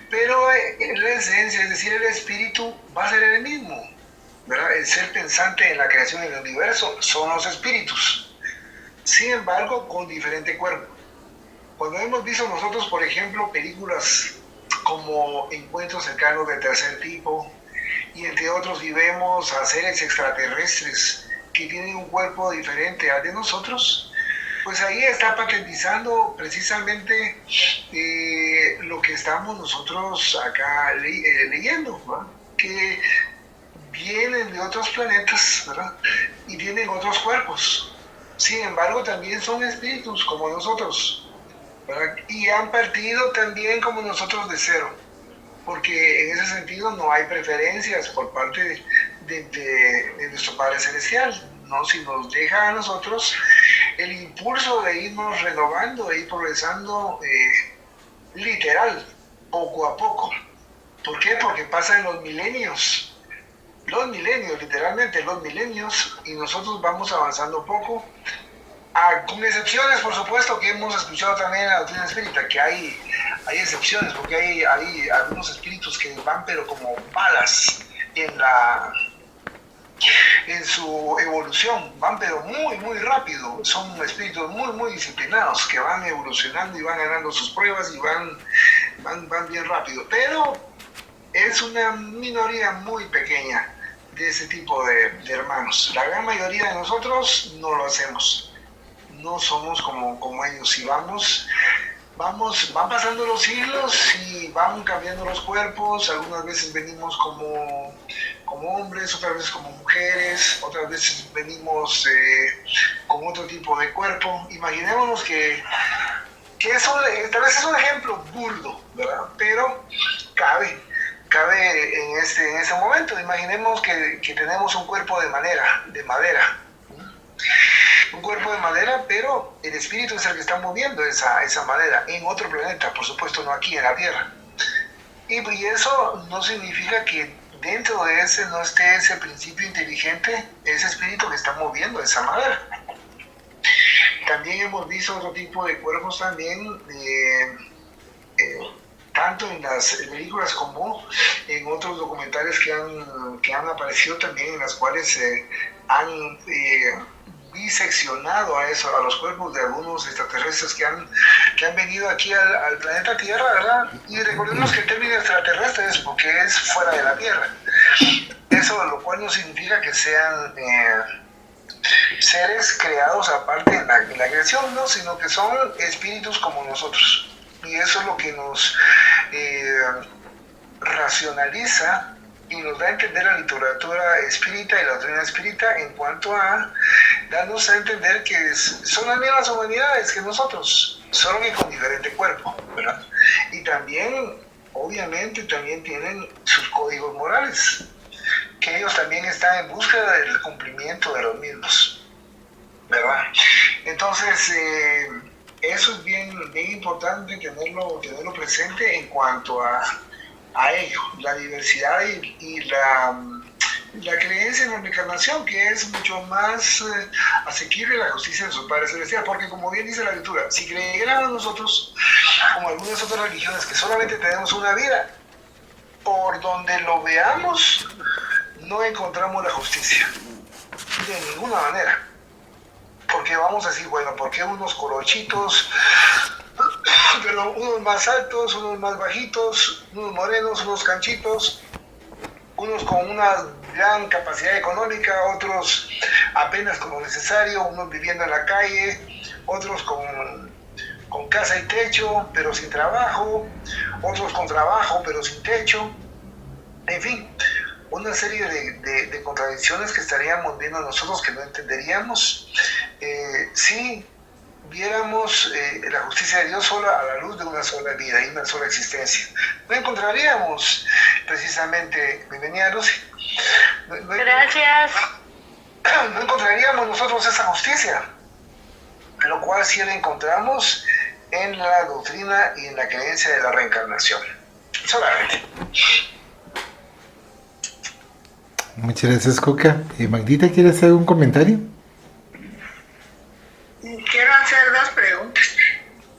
Pero la esencia, es decir, el espíritu va a ser el mismo, ¿verdad? El ser pensante en la creación del universo son los espíritus. Sin embargo, con diferente cuerpo. Cuando hemos visto nosotros, por ejemplo, películas como Encuentros cercanos de tercer tipo, y entre otros, y vemos a seres extraterrestres que tienen un cuerpo diferente al de nosotros, pues ahí está patentizando precisamente lo que estamos nosotros acá leyendo, ¿verdad? Que vienen de otros planetas, ¿verdad? Y tienen otros cuerpos. Sin embargo, también son espíritus como nosotros, ¿verdad? Y han partido también como nosotros de cero, porque en ese sentido no hay preferencias por parte de nuestro Padre Celestial, ¿no? Si nos deja a nosotros el impulso de irnos renovando, de ir progresando literal, poco a poco. ¿Por qué? Porque pasan los milenios, literalmente los milenios, y nosotros vamos avanzando poco, con excepciones, por supuesto, que hemos escuchado también en la doctrina espírita, que hay excepciones, porque hay algunos espíritus que van pero como balas en su evolución, van pero muy muy rápido, son espíritus muy muy disciplinados que van evolucionando y van ganando sus pruebas y van bien rápido, pero es una minoría muy pequeña de ese tipo de hermanos. La gran mayoría de nosotros no lo hacemos, no somos como ellos, y van pasando los siglos y van cambiando los cuerpos. Algunas veces venimos como hombres, otras veces como mujeres, otras veces venimos con otro tipo de cuerpo. Imaginémonos que eso tal vez es un ejemplo burdo, ¿verdad? Pero cabe en este momento. Imaginemos que tenemos un cuerpo de madera. Un cuerpo de madera, pero el espíritu es el que está moviendo esa madera en otro planeta, por supuesto no aquí en la Tierra. Y eso no significa que dentro de ese no esté ese principio inteligente, ese espíritu que está moviendo esa madera. También hemos visto otro tipo de cuerpos también, tanto en las películas como en otros documentales que han aparecido también, en las cuales han diseccionado a los cuerpos de algunos extraterrestres que han venido aquí al planeta Tierra, ¿verdad? Y recordemos que el término extraterrestre es porque es fuera de la Tierra. Eso, lo cual no significa que sean seres creados aparte en la creación, ¿no? Sino que son espíritus como nosotros. Y eso es lo que nos racionaliza y nos da a entender la literatura espírita y la doctrina espírita en cuanto a darnos a entender que son las mismas humanidades que nosotros, solo que con diferente cuerpo, ¿verdad? Y también, obviamente, también tienen sus códigos morales, que ellos también están en búsqueda del cumplimiento de los mismos, ¿verdad? Entonces, eso es bien importante tenerlo presente en cuanto a ello, la diversidad y la creencia en la reencarnación, que es mucho más asequible a la justicia de su Padre Celestial, porque como bien dice la Escritura, si creyeran nosotros, como algunas otras religiones, que solamente tenemos una vida, por donde lo veamos, no encontramos la justicia, de ninguna manera. Porque vamos a decir, bueno, ¿por qué unos colochitos, pero unos más altos, unos más bajitos, unos morenos, unos canchitos, unos con una gran capacidad económica, otros apenas con lo necesario, unos viviendo en la calle, otros con casa y techo, pero sin trabajo, otros con trabajo, pero sin techo? En fin, una serie de contradicciones que estaríamos viendo nosotros que no entenderíamos si viéramos la justicia de Dios solo a la luz de una sola vida y una sola existencia. No encontraríamos precisamente, bienvenida Lucy, Gracias. no encontraríamos nosotros esa justicia, lo cual sí la encontramos en la doctrina y en la creencia de la reencarnación. Solamente. Muchas gracias, Coca. Magdita, ¿quieres hacer un comentario? Quiero hacer dos preguntas.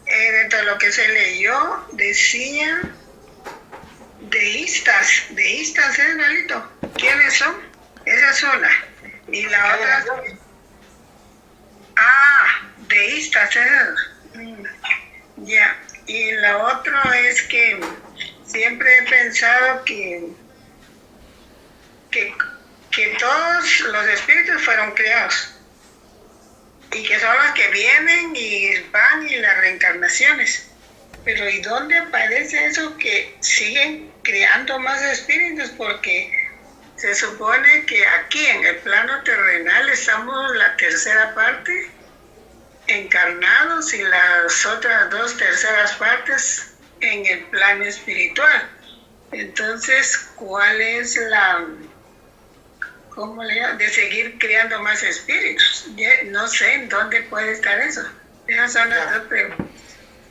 Dentro de lo que se leyó, decía deístas, Nalito. ¿Quiénes son? Esa es una. Y la otra... deístas, ya. Y la otra es que siempre he pensado que todos los espíritus fueron creados y que son los que vienen y van y las reencarnaciones. Pero ¿y dónde aparece eso que siguen creando más espíritus? Porque se supone que aquí en el plano terrenal estamos la tercera parte encarnados y las otras 2/3 partes en el plano espiritual. Entonces, ¿cuál es ¿cómo le llaman? De seguir creando más espíritus? No sé en dónde puede estar eso. Esas son las dos preguntas.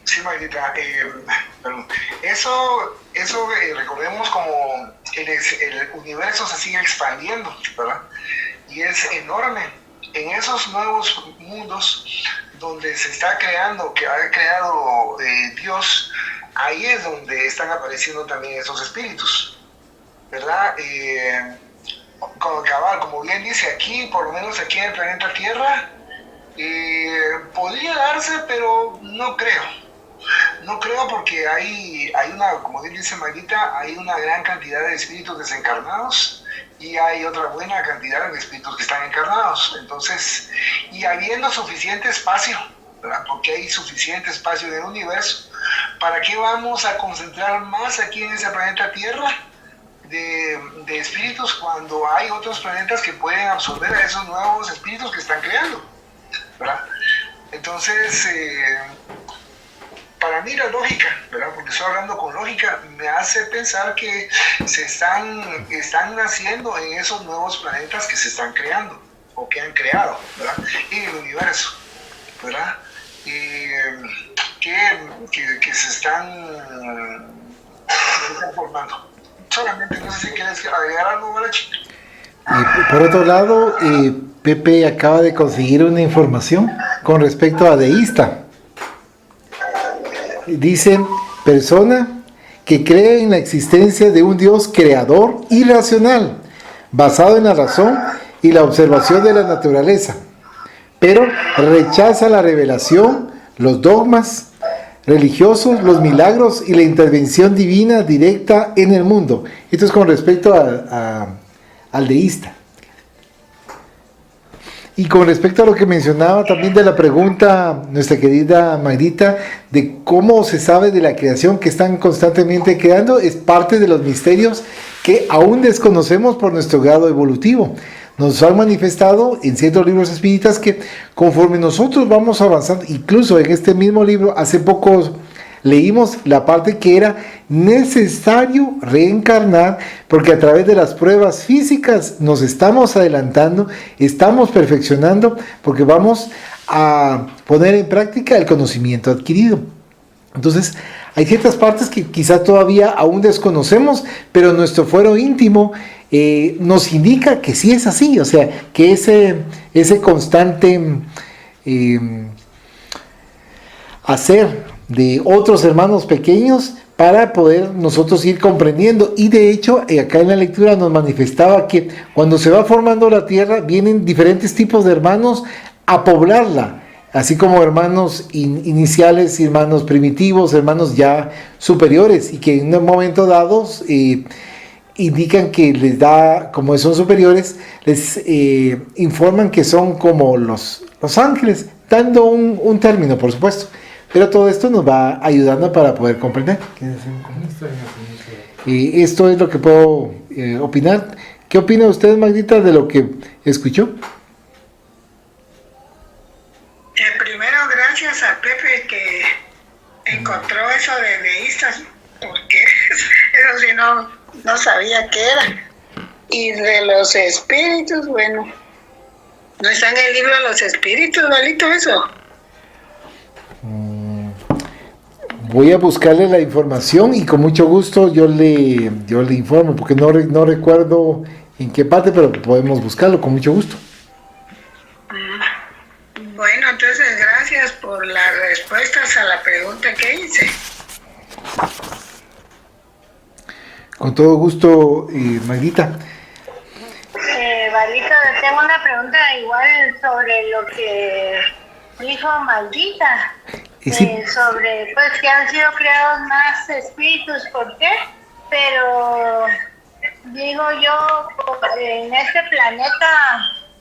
Sí, Magdita, eso recordemos como el universo se sigue expandiendo, ¿verdad? Y es enorme. En esos nuevos mundos donde se está creando, que ha creado Dios, ahí es donde están apareciendo también esos espíritus, ¿verdad? Como bien dice aquí, por lo menos aquí en el planeta Tierra, podría darse, pero no creo. No creo porque hay una, como bien dice Magdita, hay una gran cantidad de espíritus desencarnados y hay otra buena cantidad de espíritus que están encarnados. Entonces, y habiendo suficiente espacio, ¿verdad? Porque hay suficiente espacio en el universo, ¿para qué vamos a concentrar más aquí en ese planeta Tierra de espíritus cuando hay otros planetas que pueden absorber a esos nuevos espíritus que están creando, ¿verdad? Entonces, para mí la lógica, ¿verdad? Porque estoy hablando con lógica, me hace pensar que están naciendo en esos nuevos planetas que se están creando o que han creado, ¿verdad? En el universo, ¿verdad? Que se están formando. Solamente no sé si quieres agregar algo, Balachi. Por otro lado, Pepe acaba de conseguir una información con respecto a deísta. Dice, persona que cree en la existencia de un Dios creador y racional, basado en la razón y la observación de la naturaleza, pero rechaza la revelación, los dogmas religiosos, los milagros y la intervención divina directa en el mundo. Esto es con respecto al deísta. Y con respecto a lo que mencionaba también de la pregunta, nuestra querida Magdita, de cómo se sabe de la creación que están constantemente creando, es parte de los misterios que aún desconocemos por nuestro grado evolutivo. Nos han manifestado en ciertos libros espíritas que conforme nosotros vamos avanzando, incluso en este mismo libro, hace poco leímos la parte que era necesario reencarnar, porque a través de las pruebas físicas nos estamos adelantando, estamos perfeccionando, porque vamos a poner en práctica el conocimiento adquirido. Entonces, hay ciertas partes que quizás todavía aún desconocemos, pero nuestro fuero íntimo nos indica que sí es así, o sea, que ese constante hacer de otros hermanos pequeños para poder nosotros ir comprendiendo. Y de hecho, acá en la lectura nos manifestaba que cuando se va formando la tierra, vienen diferentes tipos de hermanos a poblarla, así como hermanos iniciales, hermanos primitivos, hermanos ya superiores, y que en un momento dado indican que les da, como son superiores, les informan que son como los ángeles, dando un término, por supuesto. Pero todo esto nos va ayudando para poder comprender. Esto es lo que puedo opinar. ¿Qué opina usted, Magdita, de lo que escuchó? Primero, gracias a Pepe que encontró eso de deístas, porque eso sí no sabía qué era. Y de los espíritus, bueno, no está en el libro de los espíritus, ¿valito eso? Voy a buscarle la información y con mucho gusto yo le informo, porque no recuerdo en qué parte, pero podemos buscarlo con mucho gusto. Bueno, entonces gracias por las respuestas a la pregunta que hice. Con todo gusto, Magdita. Valito, tengo una pregunta igual sobre lo que dijo Magdita. Sí. Sobre pues que han sido creados más espíritus, ¿por qué? Pero digo yo, en este planeta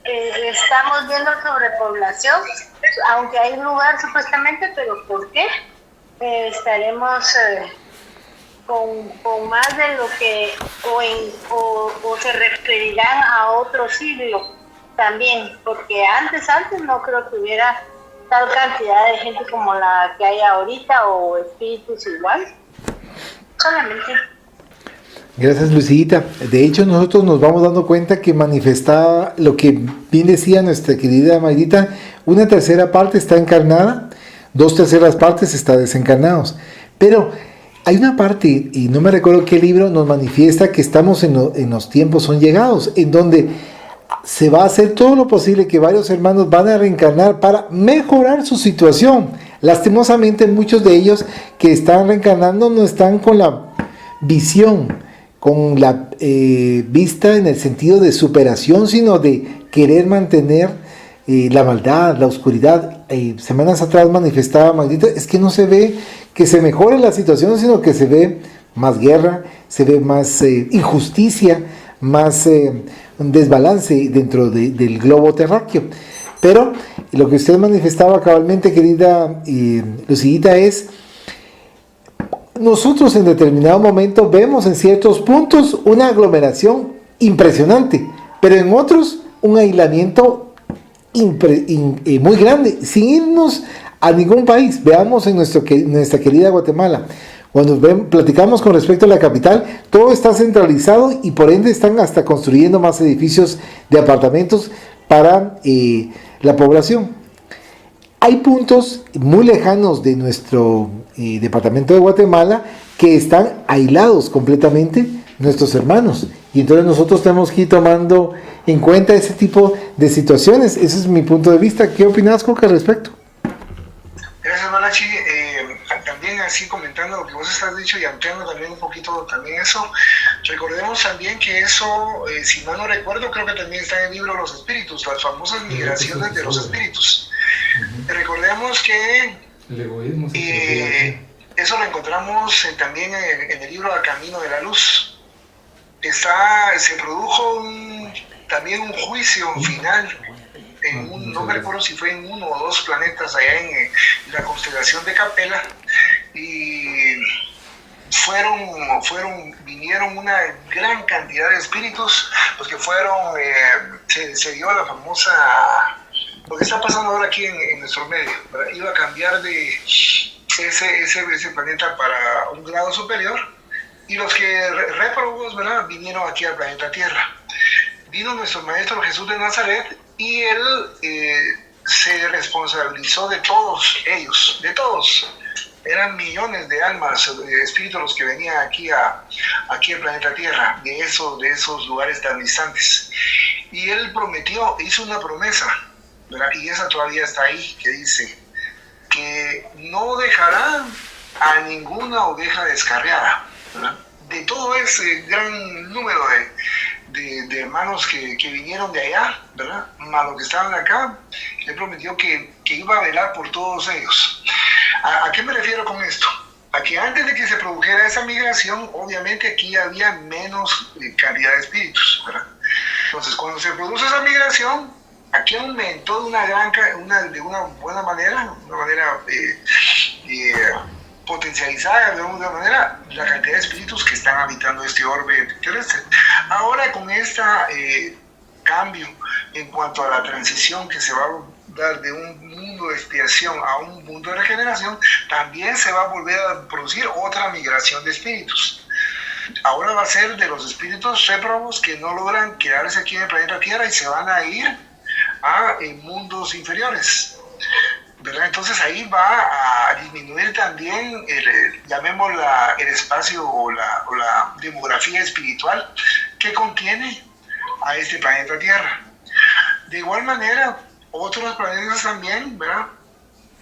estamos viendo sobrepoblación, aunque hay un lugar supuestamente, pero ¿por qué? Estaremos con más de lo que o se referirán a otro siglo también, porque antes no creo que hubiera tal cantidad de gente como la que hay ahorita o espíritus igual, solamente. Gracias, Lucita. De hecho, nosotros nos vamos dando cuenta que manifestaba lo que bien decía nuestra querida Magdita, una tercera parte está encarnada, 2/3 partes está desencarnados, pero hay una parte, y no me recuerdo qué libro, nos manifiesta que estamos en los tiempos son llegados, en donde se va a hacer todo lo posible, que varios hermanos van a reencarnar para mejorar su situación. Lastimosamente, muchos de ellos que están reencarnando no están con la visión, con la vista en el sentido de superación, sino de querer mantener la maldad, la oscuridad. Semanas atrás manifestaba Magdita, es que no se ve que se mejore la situación, sino que se ve más guerra, se ve más injusticia, más un desbalance dentro del globo terráqueo. Pero lo que usted manifestaba cabalmente, querida Lucita, es nosotros en determinado momento vemos en ciertos puntos una aglomeración impresionante, pero en otros un aislamiento muy grande, sin irnos a ningún país. Veamos en nuestra querida Guatemala. Cuando platicamos con respecto a la capital, todo está centralizado y por ende están hasta construyendo más edificios de apartamentos para la población. Hay puntos muy lejanos de nuestro departamento de Guatemala que están aislados completamente nuestros hermanos. Y entonces nosotros tenemos que ir tomando en cuenta ese tipo de situaciones. Ese es mi punto de vista. ¿Qué opinas, Coca, al respecto? Gracias, Malachi. También también así comentando lo que vos estás dicho y ampliando también un poquito también eso, recordemos también que eso, si mal no recuerdo, creo que también está en el libro Los Espíritus, las famosas migraciones de los espíritus. Recordemos que el egoísmo eso lo encontramos también en el libro El Camino de la Luz. Se produjo también un juicio final no me recuerdo si fue en 1 o 2 planetas allá en la constelación de Capella, y vinieron una gran cantidad de espíritus, los que fueron, se dio la famosa, lo que está pasando ahora aquí en nuestro medio, ¿verdad? Iba a cambiar de ese planeta para un grado superior, y los que réprobos, ¿verdad?, vinieron aquí al planeta Tierra. Vino nuestro Maestro Jesús de Nazaret, y él se responsabilizó de todos ellos, de todos. Eran millones de almas, de espíritus los que venían aquí al planeta Tierra, de esos lugares tan distantes. Y él hizo una promesa, ¿verdad? Y esa todavía está ahí, que dice que no dejará a ninguna oveja descarriada, ¿verdad? De todo ese gran número de hermanos que vinieron de allá, ¿verdad?, más los que estaban acá, le prometió que iba a velar por todos ellos. ¿A qué me refiero con esto? A que antes de que se produjera esa migración, obviamente aquí había menos cantidad de espíritus, ¿verdad? Entonces, cuando se produce esa migración, aquí aumentó de una buena manera, potencializada de alguna manera la cantidad de espíritus que están habitando este orbe terrestre. Ahora, con este cambio en cuanto a la transición que se va a dar de un mundo de expiación a un mundo de regeneración, también se va a volver a producir otra migración de espíritus. Ahora va a ser de los espíritus réprobos que no logran quedarse aquí en el planeta Tierra y se van a ir a mundos inferiores, ¿verdad? Entonces ahí va a disminuir también el espacio o la demografía espiritual que contiene a este planeta Tierra. De igual manera, otros planetas también, ¿verdad?,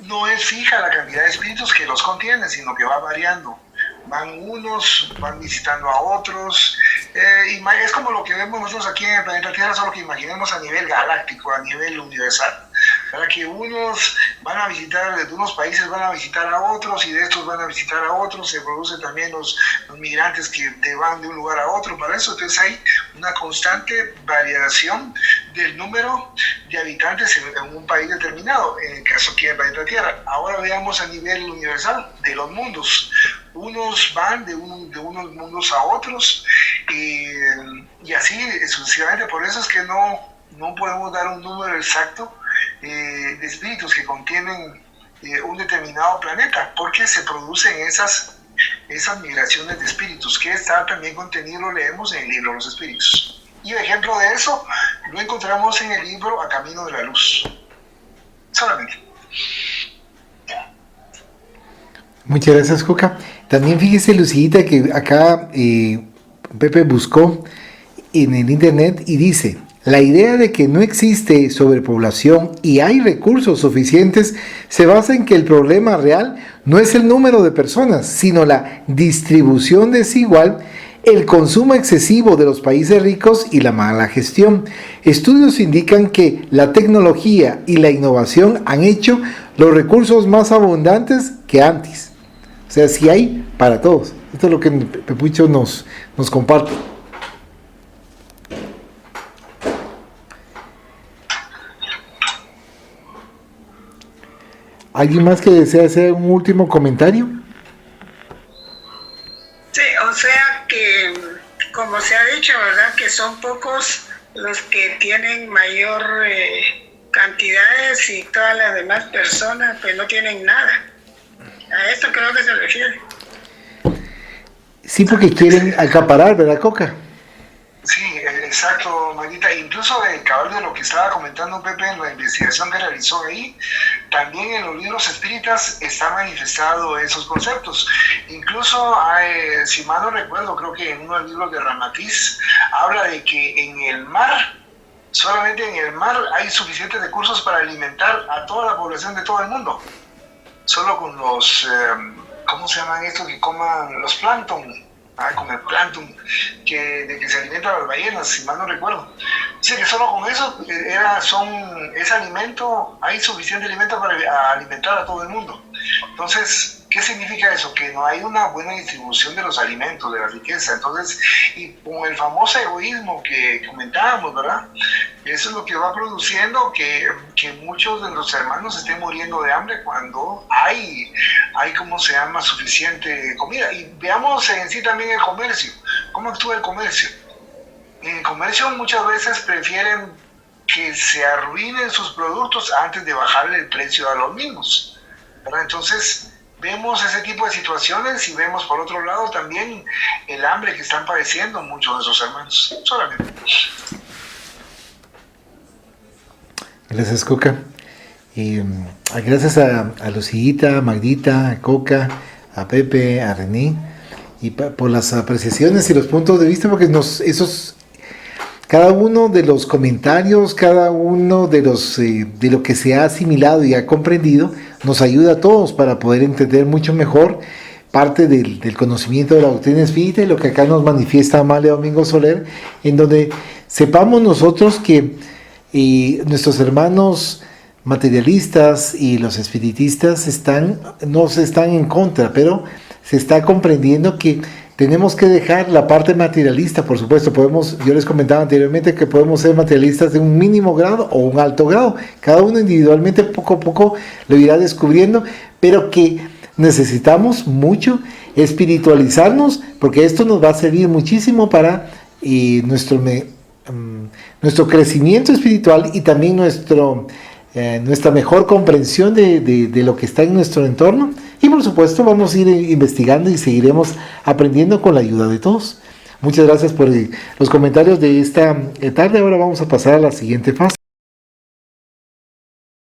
no es fija la cantidad de espíritus que los contiene, sino que va variando. Van visitando a otros, y es como lo que vemos nosotros aquí en el planeta Tierra, solo que imaginemos a nivel galáctico, a nivel universal, para que unos van a visitar, de unos países van a visitar a otros, y de estos van a visitar a otros, se producen también los migrantes que van de un lugar a otro. Para eso entonces hay una constante variación del número de habitantes en un país determinado, en el caso aquí del planeta Tierra. Ahora veamos a nivel universal de los mundos. Unos van de unos mundos a otros, y así sucesivamente. Por eso es que no podemos dar un número exacto de espíritus que contienen un determinado planeta, porque se producen esas migraciones de espíritus, que está también contenido, lo leemos en el libro Los Espíritus. Y el ejemplo de eso lo encontramos en el libro A Camino de la Luz. Solamente. Muchas gracias, Coca. También fíjese, Lucidita, que acá Pepe buscó en el internet y dice: la idea de que no existe sobrepoblación y hay recursos suficientes se basa en que el problema real no es el número de personas, sino la distribución desigual, el consumo excesivo de los países ricos y la mala gestión. Estudios indican que la tecnología y la innovación han hecho los recursos más abundantes que antes. O sea, sí hay para todos. Esto es lo que Pepucho nos comparte. ¿Alguien más que desea hacer un último comentario? Sí, o sea que, como se ha dicho, ¿verdad?, que son pocos los que tienen mayor cantidades, y todas las demás personas pues no tienen nada. A esto creo que se refiere. Sí, porque quieren acaparar, ¿verdad, Coca? Sí, exacto, Maguita. Incluso el cabal de lo que estaba comentando Pepe en la investigación que realizó ahí, también en los libros espíritas está manifestado esos conceptos. Incluso, si mal no recuerdo, creo que en uno de los libros de Ramatiz habla de que en el mar, solamente en el mar hay suficientes recursos para alimentar a toda la población de todo el mundo. Solo con ¿cómo se llaman estos que coman los plancton? Comer plancton, de que se alimentan las ballenas, si mal no recuerdo. Dice que solo con eso ese alimento, hay suficiente alimento para alimentar a todo el mundo. Entonces, ¿qué significa eso? Que no hay una buena distribución de los alimentos, de la riqueza. Entonces, y con el famoso egoísmo que comentábamos, ¿verdad? Eso es lo que va produciendo que muchos de los hermanos estén muriendo de hambre cuando hay ¿cómo se llama?, suficiente comida. Y veamos en sí también el comercio. ¿Cómo actúa el comercio? En el comercio muchas veces prefieren que se arruinen sus productos antes de bajarle el precio a los mismos, ¿verdad? Entonces, vemos ese tipo de situaciones y vemos por otro lado también el hambre que están padeciendo muchos de esos hermanos. Solamente. Gracias, Coca. Gracias a Lucillita, a Magdita, a Coca, a Pepe, a René, y por las apreciaciones y los puntos de vista, porque cada uno de los comentarios, cada uno de lo que se ha asimilado y ha comprendido, nos ayuda a todos para poder entender mucho mejor parte del conocimiento de la doctrina espírita y lo que acá nos manifiesta Amalia Domingo Soler, en donde sepamos nosotros que nuestros hermanos materialistas y los espiritistas no se están en contra, pero se está comprendiendo que tenemos que dejar la parte materialista. Por supuesto, yo les comentaba anteriormente que podemos ser materialistas de un mínimo grado o un alto grado. Cada uno individualmente poco a poco lo irá descubriendo, pero que necesitamos mucho espiritualizarnos, porque esto nos va a servir muchísimo para nuestro crecimiento espiritual y también nuestra mejor comprensión de lo que está en nuestro entorno. Y por supuesto vamos a ir investigando y seguiremos aprendiendo con la ayuda de todos. Muchas gracias por los comentarios de esta tarde. Ahora vamos a pasar a la siguiente fase.